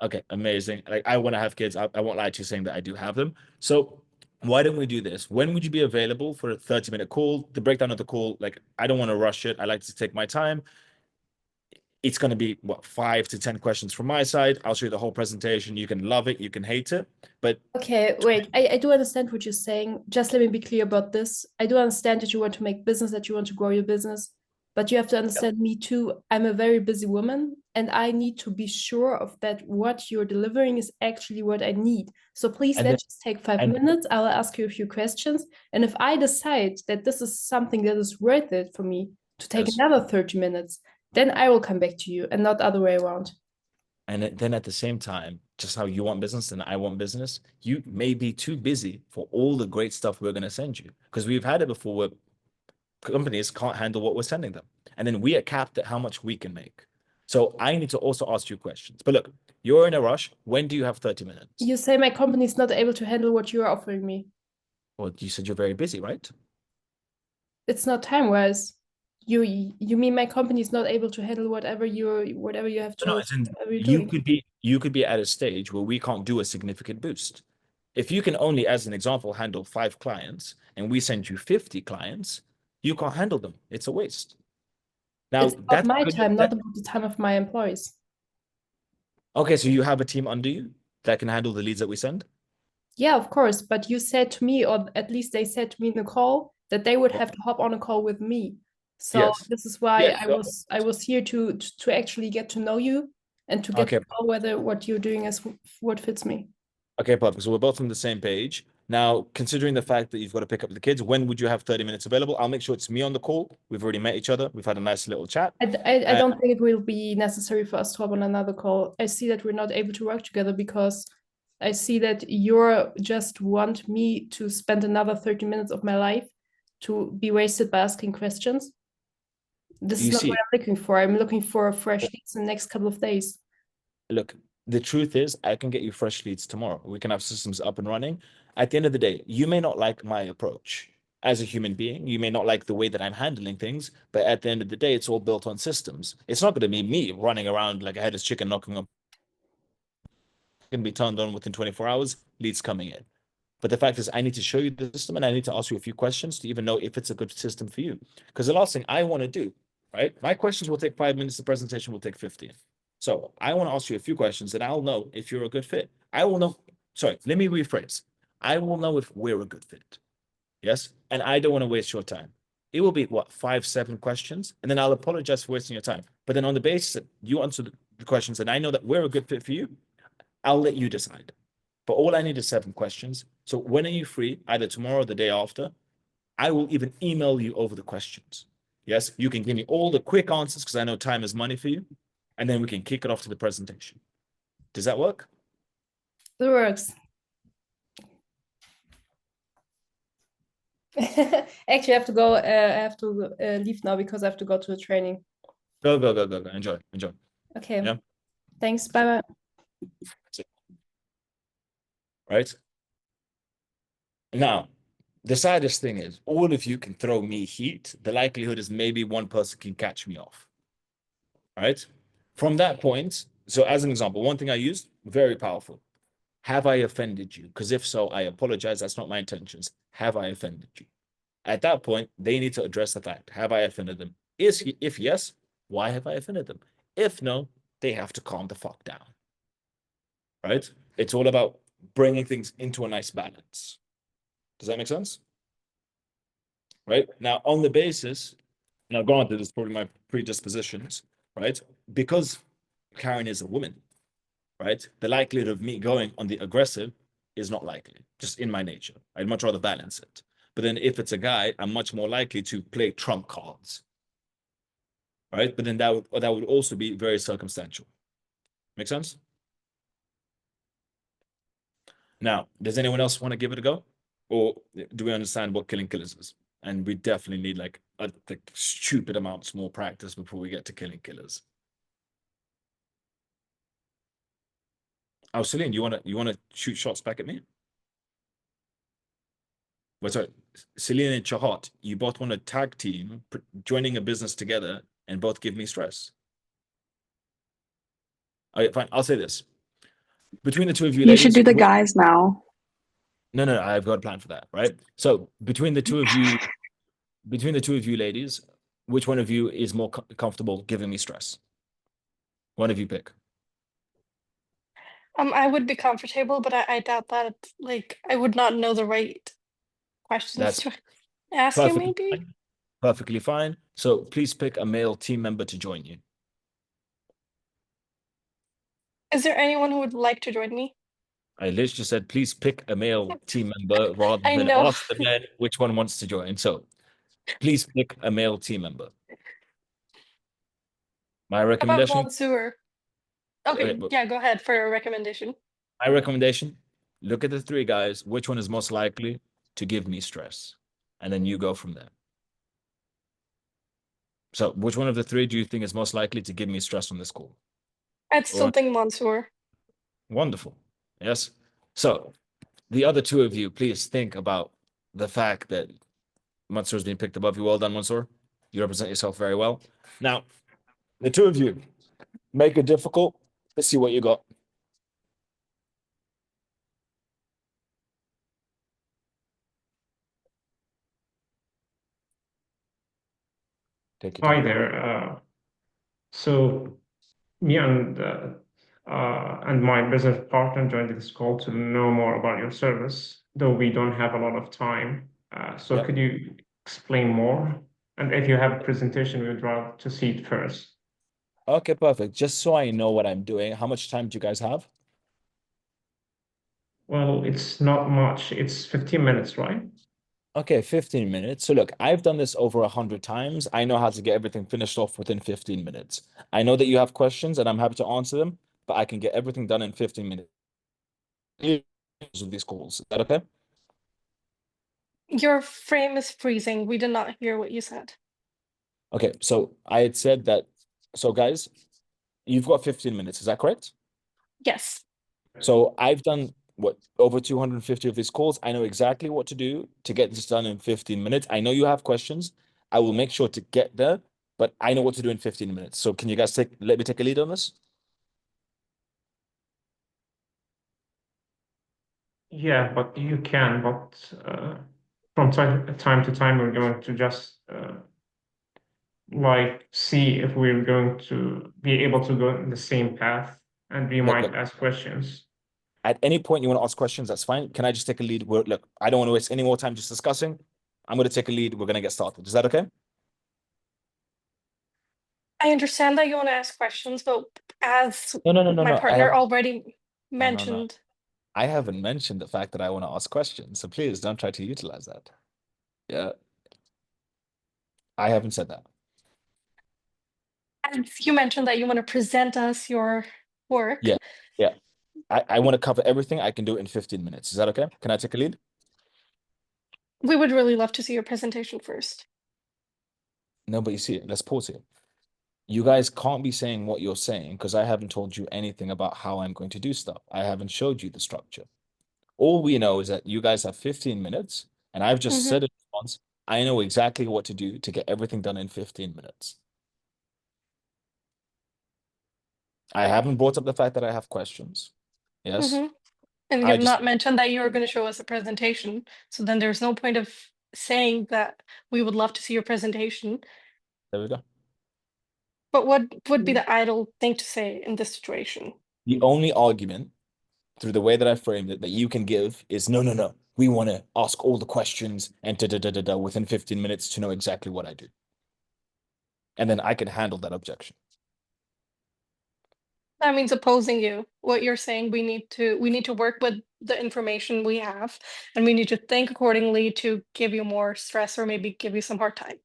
Okay, amazing. Like I want to have kids. I won't lie to you saying that I do have them. So why don't we do this? When would you be available for a 30-minute call? The breakdown of the call, like I don't want to rush it. I like to take my time. It's going to be what 5 to 10 questions from my side. I'll show you the whole presentation. You can love it, you can hate it, but Okay, wait. I do understand what you're saying. Just let me be clear about this. I do understand that you want to make business, that you want to grow your business, but you have to understand me too. I'm a very busy woman and I need to be sure of that what you're delivering is actually what I need. So please, and then let's just take 5 and minutes. I will ask you a few questions. And if I decide that this is something that is worth it for me to take yes. another 30 minutes, then I will come back to you and not the other way around. And then at the same time, just how you want business and I want business, you may be too busy for all the great stuff we're going to send you. Because we've had it before where companies can't handle what we're sending them. And then we are capped at how much we can make. So I need to also ask you questions. But look, you're in a rush. When do you have 30 minutes? You say my company is not able to handle what you are offering me. Well, you said you're very busy, right? It's not time-wise. You mean my company is not able to handle whatever you have to No, as in whatever you're you doing. could be at a stage where we can't do a significant boost. If you can only, as an example, handle 5 clients and we send you 50 clients, you can't handle them. It's a waste. Now It's about that's my good. time, not about the time of my employees. Okay, so you have a team under you that can handle the leads that we send? Yeah, of course. But you said to me, or at least they said to me in the call, that they would have to hop on a call with me. So Yes. this is why Yes, I was here to actually get to know you and to get Okay. to know whether what you're doing is what fits me. Okay, perfect. So we're both on the same page. Now, considering the fact that you've got to pick up the kids, when would you have 30 minutes available? I'll make sure it's me on the call. We've already met each other. We've had a nice little chat. I don't think it will be necessary for us to hop on another call. I see that we're not able to work together because I see that you just want me to spend another 30 minutes of my life to be wasted by asking questions. This is You not see, what I'm looking for. I'm looking for fresh leads in the next couple of days. look, the truth is I can get you fresh leads tomorrow. We can have systems up and running. At the end of the day, you may not like my approach as a human being. You may not like the way that I'm handling things, but at the end of the day, it's all built on systems. It's not going to be me running around like a headless chicken knocking on. Can be turned on within 24 hours, leads coming in. But the fact is, I need to show you the system and I need to ask you a few questions to even know if it's a good system for you. Because the last thing I want to do, right? My questions will take 5 minutes, the presentation will take 15. So I want to ask you a few questions and I'll know if you're a good fit. I will know, sorry, let me rephrase. I will know if we're a good fit. Yes. And I don't want to waste your time. It will be what, 5, 7 questions, and then I'll apologize for wasting your time. But then on the basis that you answer the questions and I know that we're a good fit for you, I'll let you decide. But all I need is 7 questions. So when are you free? Either tomorrow or the day after. I will even email you over the questions. Yes, you can give me all the quick answers because I know time is money for you. And then we can kick it off to the presentation. Does that work? It works. Actually, I have to go. I have to leave now because I have to go to a training. Go. Enjoy. Okay. Yeah. Thanks. Bye. Right? Now, the saddest thing is all of you can throw me heat. The likelihood is maybe one person can catch me off. Right? From that point, so as an example, one thing I used, very powerful. Have I offended you? Because if so, I apologize. That's not my intentions. Have I offended you? At that point, they need to address the fact. Have I offended them? If yes, why have I offended them? If no, they have to calm the fuck down. Right? It's all about bringing things into a nice balance. Does that make sense? Right? Now, on the basis, now granted, it's probably my predispositions, right? Because Karen is a woman, right? The likelihood of me going on the aggressive is not likely, just in my nature. I'd much rather balance it. But then if it's a guy, I'm much more likely to play trump cards, right? But then that would also be very circumstantial. Make sense? Now, does anyone else want to give it a go? Or do we understand what killing killers is? And we definitely need like stupid amounts more practice before we get to killing killers. Oh, Celine, you wanna shoot shots back at me? Wait, sorry, Celine and Chahat, you both want to tag team, joining a business together, and both give me stress. Okay, fine. I'll say this. Between the two of you, You ladies, should do the guys now. No, I've got a plan for that, right? So between the two of you, ladies, which one of you is more comfortable giving me stress? One of you pick. I would be comfortable, but I doubt that like I would not know the right questions That's to ask you perfectly maybe. fine. Perfectly fine. So please pick a male team member to join you. Is there anyone who would like to join me? I literally just said, please pick a male team member rather I than know. ask the men which one wants to join. So please pick a male team member. My How about recommendation, Mansoor? Okay, but yeah, go ahead for a recommendation. my recommendation, look at the 3 guys, which one is most likely to give me stress? And then you go from there. So which one of the 3 do you think is most likely to give me stress on this call? I'd still think Mansoor. Wonderful. Yes. So the other 2 of you, please think about the fact that Mansoor's being picked above you. Well done, Mansoor. You represent yourself very well. Now, the 2 of you, make it difficult. Let's see what you got. Take your Hi time. there. So me and my business partner joined this call to know more about your service, though we don't have a lot of time. So Yep. could you explain more? And if you have a presentation, we would rather to see it first. Okay, perfect. Just so I know what I'm doing, how much time do you guys have? Well, it's not much. It's 15 minutes, right? Okay, 15 minutes. So look, I've done this over 100 times. I know how to get everything finished off within 15 minutes. I know that you have questions and I'm happy to answer them, but I can get everything done in 15 minutes of these calls. Is that okay? Your frame is freezing. We did not hear what you said. Okay, so I had said that, so guys, you've got 15 minutes, is that correct? Yes. So I've done what, over 250 of these calls. I know exactly what to do to get this done in 15 minutes. I know you have questions. I will make sure to get there, but I know what to do in 15 minutes. So can you guys let me take a lead on this? Yeah, but you can, but from time to time, we're going to just like see if we're going to be able to go in the same path, and we might Look, ask questions. at any point you want to ask questions, that's fine. Can I just take a lead? Look, I don't want to waste any more time just discussing. I'm going to take a lead. We're going to get started. Is that okay? I understand that you want to ask questions, but as No. my I partner have, already no. mentioned, I haven't mentioned the fact that I want to ask questions. So please don't try to utilize that. Yeah. I haven't said that. as you mentioned that you want to present us your work. Yeah. Yeah. I want to cover everything. I can do it in 15 minutes. Is that okay? Can I take a lead? We would really love to see your presentation first. No, but you see, let's pause here. You guys can't be saying what you're saying because I haven't told you anything about how I'm going to do stuff. I haven't showed you the structure. All we know is that you guys have 15 minutes, and I've just said it once. I know exactly what to do to get everything done in 15 minutes. I haven't brought up the fact that I have questions. Yes. And you I have just, not mentioned that you are going to show us a presentation. So then there's no point of saying that we would love to see your presentation. there we go. But what would be the idle thing to say in this situation? The only argument through the way that I framed it that you can give is no. We want to ask all the questions and within 15 minutes to know exactly what I do. And then I can handle that objection. That means opposing you. What you're saying, we need to work with the information we have, and we need to think accordingly to give you more stress or maybe give you some hard time.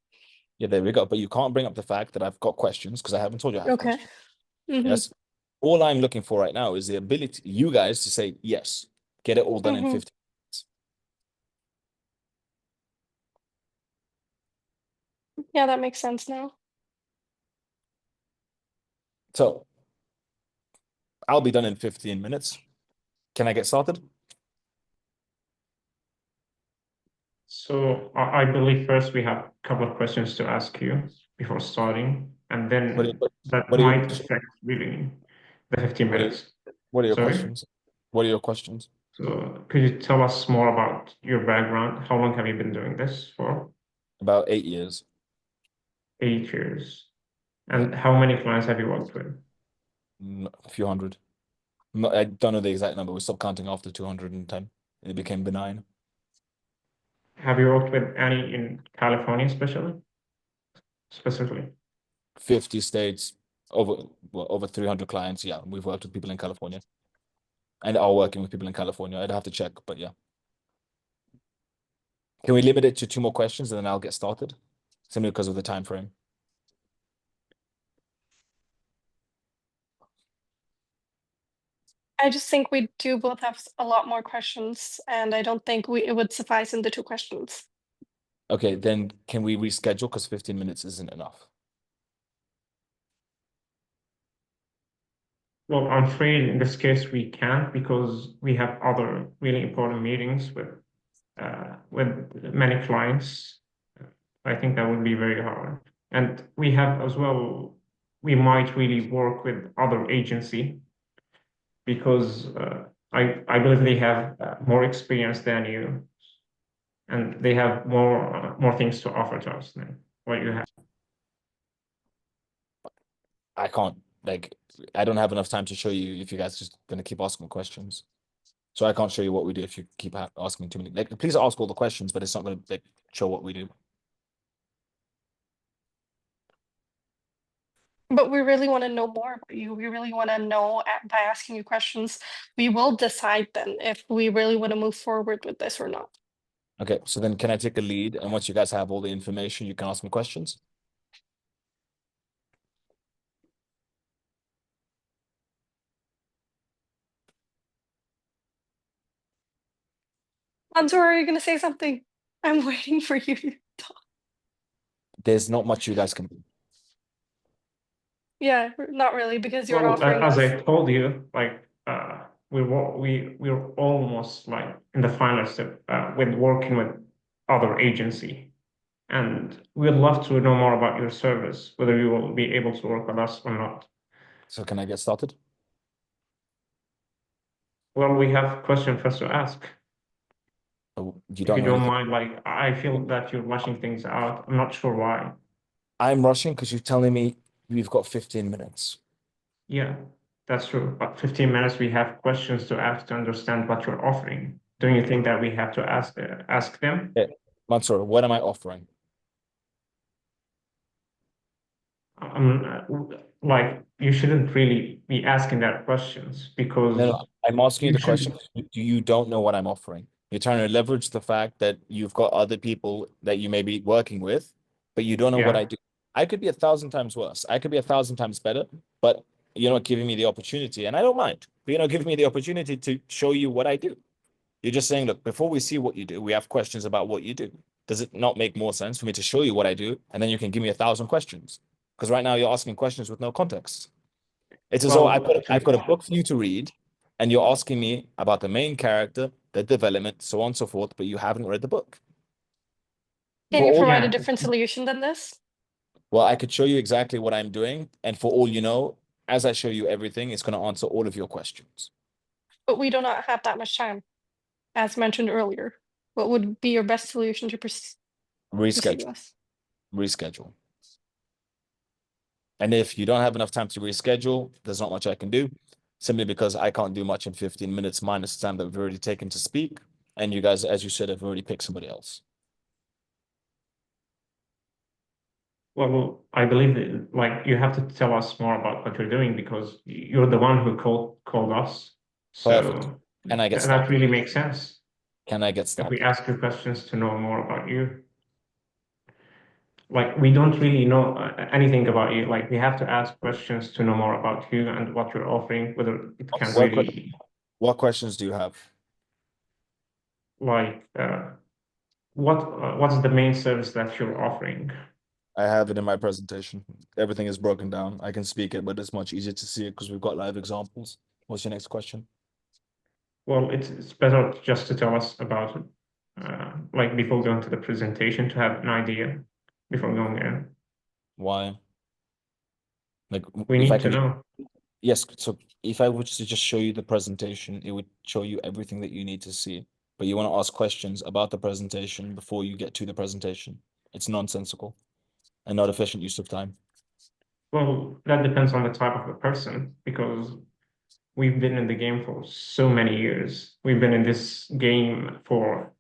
Yeah, there we go. But you can't bring up the fact that I've got questions because I haven't told you I have Okay. questions. Yes. All I'm looking for right now is the ability, you guys, to say, yes, get it all done in 15 minutes. Yeah, that makes sense now. So I'll be done in 15 minutes. Can I get started? So I believe first we have a couple of questions to ask you before starting, and then that what are your might questions? affect really the 15 minutes. What are your Sorry? questions? What are your questions? So could you tell us more about your background? How long have you been doing this for? About 8 years. 8 years. And how many clients have you worked with? A few hundred. I don't know the exact number. We stopped counting after 210. It became benign. Have you worked with any in California specifically? 50 states, over 300 clients. Yeah, we've worked with people in California and are working with people in California. I'd have to check, but yeah. Can we limit it to 2 more questions and then I'll get started? Simply because of the time frame. I just think we do both have a lot more questions, and I don't think it would suffice in the 2 questions. Okay, then can we reschedule because 15 minutes isn't enough? Well, I'm afraid in this case we can't because we have other really important meetings with many clients. I think that would be very hard. And we have as well, we might really work with other agency because I believe they have more experience than you, and they have more things to offer to us than what you have. I can't, I don't have enough time to show you if you guys just gonna keep asking questions. So I can't show you what we do if you keep asking too many. Please ask all the questions, but it's not gonna show what we do. But we really want to know more about you. We really want to know by asking you questions. We will decide then if we really want to move forward with this or not. Okay, so then can I take a lead? And once you guys have all the information, you can ask me questions. Mansoor, are you going to say something? I'm waiting for you to talk. There's not much you guys can do. Yeah, not really, because you're Well, offering as us. I told you, like we're almost like in the final step with working with other agency, and we'd love to know more about your service, whether you will be able to work with us or not. So can I get started? Well, we have question first to ask. Oh, you If don't you know don't anything. mind, like I feel that you're rushing things out. I'm not sure why. I'm rushing because you're telling me we've got 15 minutes. Yeah, that's true. But 15 minutes, we have questions to ask to understand what you're offering. Don't you think that we have to ask them? Yeah. Mansour, what am I offering? Like you shouldn't really be asking that questions because No, I'm asking you you the question. should. You don't know what I'm offering. You're trying to leverage the fact that you've got other people that you may be working with, but you don't know what Yeah. I do. I could be 1,000 times worse. I could be 1,000 times better, but you're not giving me the opportunity, and I don't mind. But you're not giving me the opportunity to show you what I do. You're just saying, look, before we see what you do, we have questions about what you do. Does it not make more sense for me to show you what I do, and then you can give me 1,000 questions? Because right now you're asking questions with no context. It's as though I've got a book for you to read, and you're asking me about the main character, the development, so on and so forth, but you haven't read the book. Can For you all, provide a Yeah. different solution than this? well, I could show you exactly what I'm doing, and for all you know, as I show you everything, it's going to answer all of your questions. But we do not have that much time, as mentioned earlier. What would be your best solution to proceed with Reschedule, us? reschedule. And if you don't have enough time to reschedule, there's not much I can do, simply because I can't do much in 15 minutes minus the time that we've already taken to speak. And you guys, as you said, have already picked somebody else. Well, I believe that, like you have to tell us more about what you're doing because you're the one who called us. Perfect. So Can I get that started? really makes sense. Can I get If started? we ask you questions to know more about you, like we don't really know anything about you. Like we have to ask questions to know more about you and what you're offering, whether it can What, really what questions do you have? like what's the main service that you're offering? I have it in my presentation. Everything is broken down. I can speak it, but it's much easier to see it because we've got live examples. What's your next question? Well, it's better just to tell us about it, like before going to the presentation to have an idea before going in. Why? Like, We if I need to can, know. yes. So if I were to just show you the presentation, it would show you everything that you need to see. But you want to ask questions about the presentation before you get to the presentation. It's nonsensical and not efficient use of time. Well, that depends on the type of the person because we've been in the game for so many years. We've been in this game for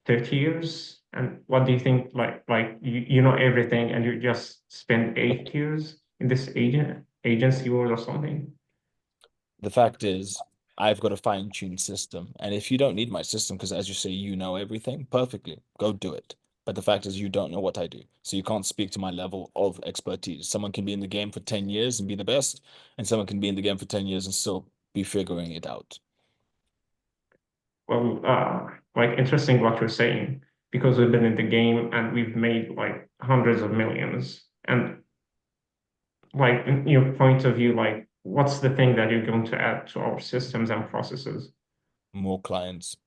30 years. And what do you think? Like you know everything, and you just spend 8 years in this agency world or something? The fact is, I've got a fine-tuned system. And if you don't need my system, because as you say, you know everything perfectly, go do it. But the fact is, you don't know what I do. So you can't speak to my level of expertise. Someone can be in the game for 10 years and be the best, and someone can be in the game for 10 years and still be figuring it out. Well, like interesting what you're saying because we've been in the game and we've made like hundreds of millions. And like in your point of view, like what's the thing that you're going to add to our systems and processes? More clients.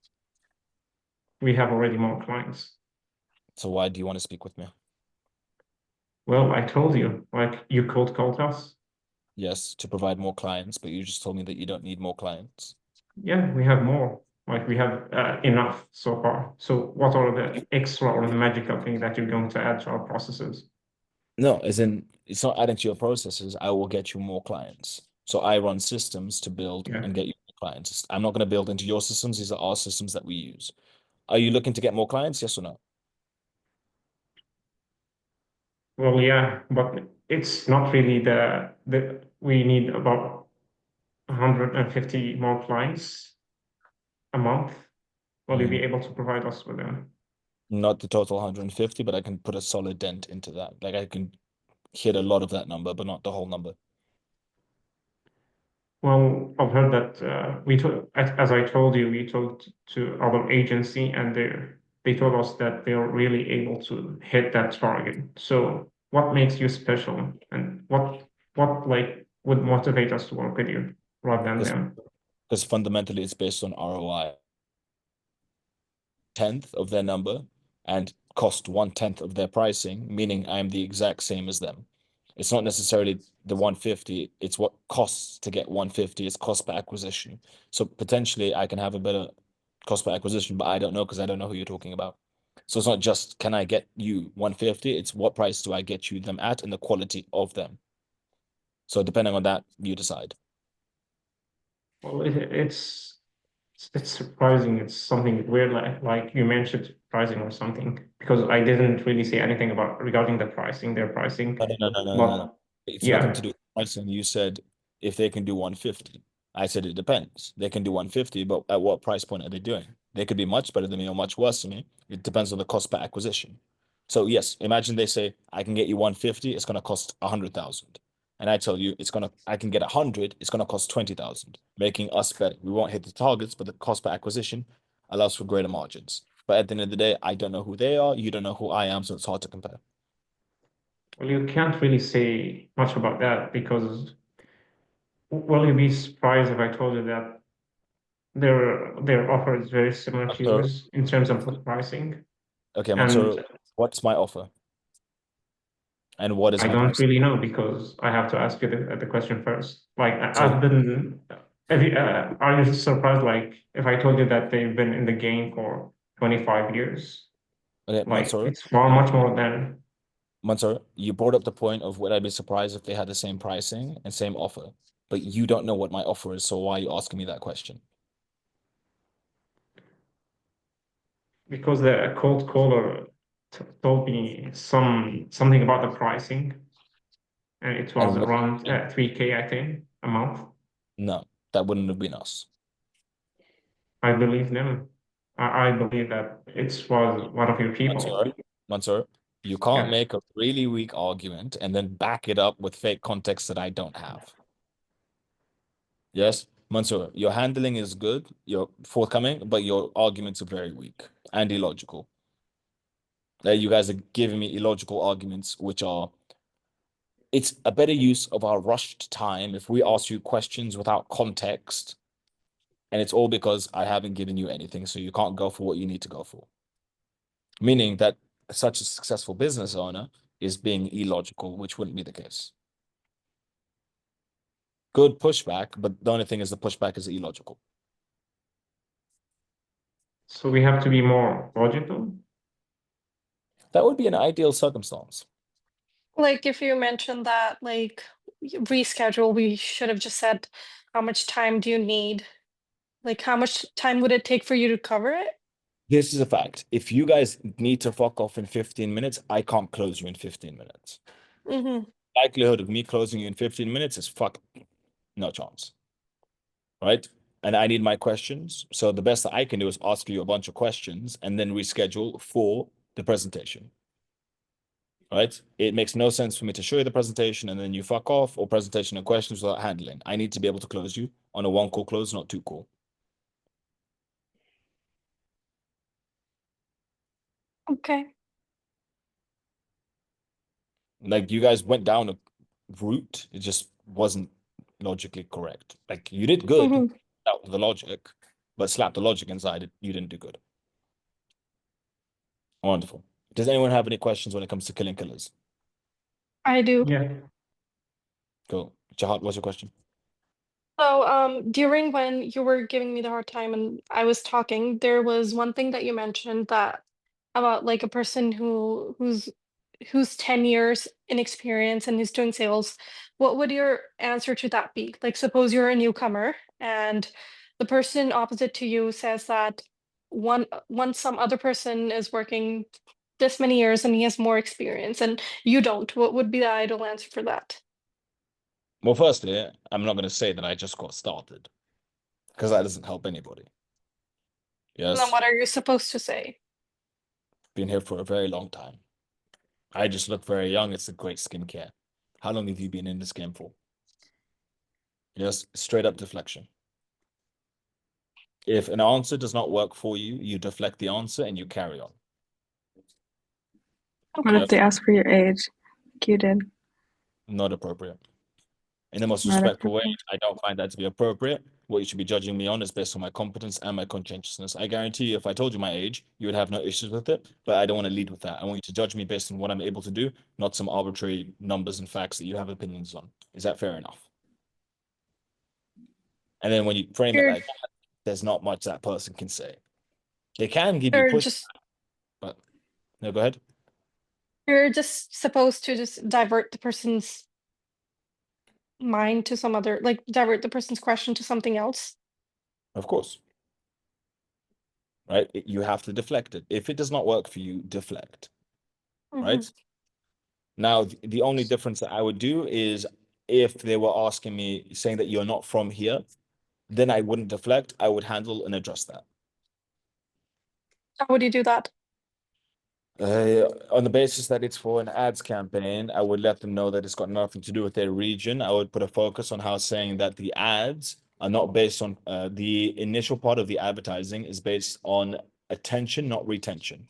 We have already more clients. So why do you want to speak with me? Well, I told you, like you called us. Yes, to provide more clients, but you just told me that you don't need more clients. Yeah, we have more. Like we have enough so far. So what are the extra or the magical thing that you're going to add to our processes? No, as in, it's not adding to your processes. I will get you more clients. So I run systems to build Yeah. and get you more clients. I'm not going to build into your systems. These are our systems that we use. Are you looking to get more clients? Yes or no? Well, yeah, but it's not really the we need about 150 more clients a month. Will you be able to provide us with them? Not the total 150, but I can put a solid dent into that. Like I can hit a lot of that number, but not the whole number. Well, I've heard that as I told you, we talked to other agency and they told us that they're really able to hit that target. So what makes you special and what like would motivate us to work with you rather than them? because fundamentally it's based on ROI. 1/10 of their number and cost 1/10 of their pricing, meaning I'm the exact same as them. It's not necessarily the 150, it's what costs to get 150, it's cost per acquisition. So potentially I can have a better cost per acquisition, but I don't know because I don't know who you're talking about. So it's not just can I get you 150, it's what price do I get you them at and the quality of them. So depending on that, you decide. Well, it's surprising. It's something weird, like you mentioned pricing or something, because I didn't really say anything about regarding the pricing, their pricing. No. It's nothing Yeah, to do with pricing. You said if they can do 150. I said it depends. They can do 150, but at what price point are they doing? They could be much better than me or much worse than me. It depends on the cost per acquisition. So yes, imagine they say I can get you 150, it's gonna cost 100,000. And I tell you I can get 100, it's gonna cost 20,000, making us better. We won't hit the targets, but the cost per acquisition allows for greater margins. But at the end of the day, I don't know who they are, you don't know who I am, so it's hard to compare. well, you can't really say much about that because, well, you'd be surprised if I told you that their offer is very similar to So- yours in terms of the pricing. Okay, And Mansour, what's my offer? And what is I my don't price? really know because I have to ask you the question first. Like So- I've been, are you surprised? Like if I told you that they've been in the game for 25 years, Okay, like it's far much more than. Mansour, you brought up the point of would I be surprised if they had the same pricing and same offer, but you don't know what my offer is, so why are you asking me that question? Because the cold caller told me something about the pricing, and it was And around 3K, I think, a month. no, that wouldn't have been us. I believe them. I believe that it was one of your people. Mansour, you can't Yeah. make a really weak argument and then back it up with fake context that I don't have. Yes, Mansour, your handling is good, you're forthcoming, but your arguments are very weak and illogical. You guys are giving me illogical arguments, which are it's a better use of our rushed time if we ask you questions without context, and it's all because I haven't given you anything, so you can't go for what you need to go for. Meaning that such a successful business owner is being illogical, which wouldn't be the case. Good pushback, but the only thing is the pushback is illogical. So we have to be more logical. That would be an ideal circumstance. Like if you mentioned that, like reschedule, we should have just said, how much time do you need? Like how much time would it take for you to cover it? This is a fact. If you guys need to fuck off in 15 minutes, I can't close you in 15 minutes. Mm-hmm. Likelihood of me closing you in 15 minutes is no chance. Right? And I need my questions. So the best that I can do is ask you a bunch of questions and then reschedule for the presentation. Right? It makes no sense for me to show you the presentation and then you fuck off, or presentation and questions without handling. I need to be able to close you on a 1 call close, not 2 call. Okay. Like you guys went down a route, it just wasn't logically correct. Like you did good Mhm. out the logic, but slap the logic inside it, you didn't do good. Wonderful. Does anyone have any questions when it comes to killing killers? I do. Yeah. Cool. Jahad, what's your question? So, during when you were giving me the hard time and I was talking, there was one thing that you mentioned that about like a person who's 10 years in experience and is doing sales. What would your answer to that be? Like, suppose you're a newcomer and the person opposite to you says that once some other person is working this many years and he has more experience and you don't, what would be the ideal answer for that? Well, firstly, I'm not going to say that I just got started because that doesn't help anybody. And then Yes, what are you supposed to say? been here for a very long time. I just look very young. It's a great skincare. How long have you been in this game for? Yes, straight up deflection. If an answer does not work for you, you deflect the answer and you carry on. What if they ask for your age, like you did? Not appropriate. In the most Not respectful way, appropriate. I don't find that to be appropriate What you should be judging me on is based on my competence and my conscientiousness. I guarantee you, if I told you my age, you would have no issues with it, but I don't want to lead with that. I want you to judge me based on what I'm able to do, not some arbitrary numbers and facts that you have opinions on. Is that fair enough? And then when you frame it You're- like that, there's not much that person can say. They can give you You're push, just but no, go ahead. you're just supposed to just divert the person's mind to some other, like divert the person's question to something else. Of course. Right? You have to deflect it. If it does not work for you, deflect. Right? Mhm. Now, the only difference that I would do is if they were asking me, saying that you're not from here, then I wouldn't deflect. I would handle and address that. How would you do that? On the basis that it's for an ads campaign, I would let them know that it's got nothing to do with their region. I would put a focus on how saying that the ads are not based on the initial part of the advertising is based on attention, not retention,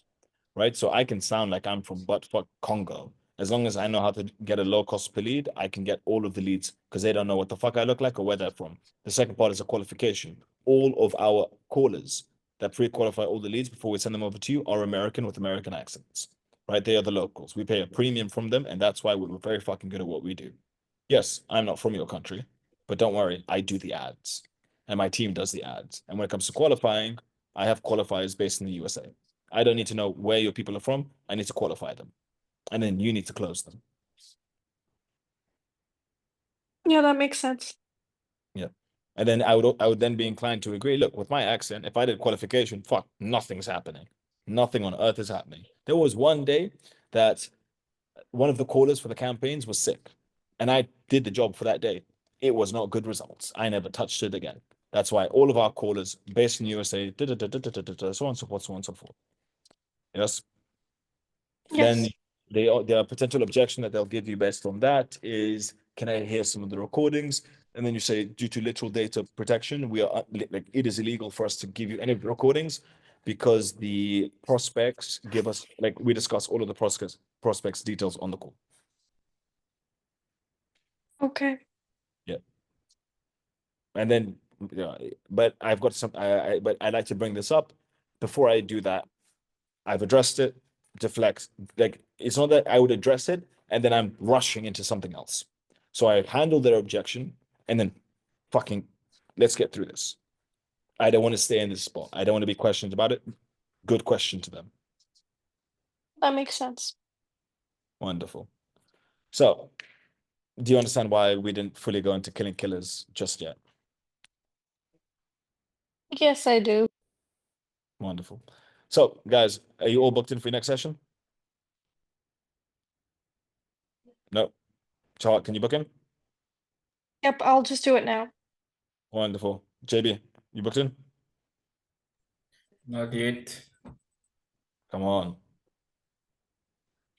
right? So I can sound like I'm from buttfuck Congo. As long as I know how to get a low cost per lead, I can get all of the leads because they don't know what the fuck I look like or where they're from. The second part is a qualification. All of our callers that pre-qualify all the leads before we send them over to you are American with American accents, right? They are the locals. We pay a premium from them, and that's why we're very fucking good at what we do. Yes, I'm not from your country, but don't worry, I do the ads, and my team does the ads. And when it comes to qualifying, I have qualifiers based in the USA. I don't need to know where your people are from. I need to qualify them, and then you need to close them. Yeah, that makes sense. Yeah. And then I would then be inclined to agree. Look, with my accent, if I did qualification, fuck, nothing's happening. Nothing on earth is happening. There was one day that one of the callers for the campaigns was sick, and I did the job for that day. It was not good results. I never touched it again. That's why all of our callers based in USA, so on and so forth, so on and so forth. Yes. Then Yes. the potential objection that they'll give you based on that is, can I hear some of the recordings? And then you say, due to literal data protection, we are like it is illegal for us to give you any of the recordings because the prospects give us, like, we discuss all of the prospects details on the call. Okay. And then, yeah, but I've got some, but I'd like to bring this up before I do that. I've addressed it, deflect. Like, it's not that I would address it and then I'm rushing into something else. So I handle their objection and then fucking let's get through this. I don't want to stay in this spot. I don't want to be questioned about it. Good question to them. That makes sense. Wonderful. So, do you understand why we didn't fully go into killing killers just yet? Yes, I do. Wonderful. So, guys, are you all booked in for your next session? No. Chart, can you book in? Yep, I'll just do it now. Wonderful. JB, you booked in? Not yet. Come on.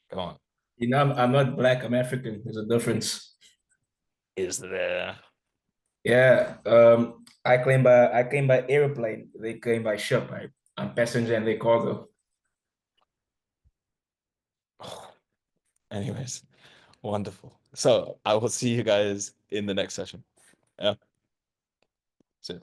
Come on. You know, I'm not black, I'm African. There's a difference. Is there? Yeah. I came by airplane. They came by ship, right? I'm passenger and they cargo. Anyways, wonderful. So I will see you guys in the next session. Yeah. See you.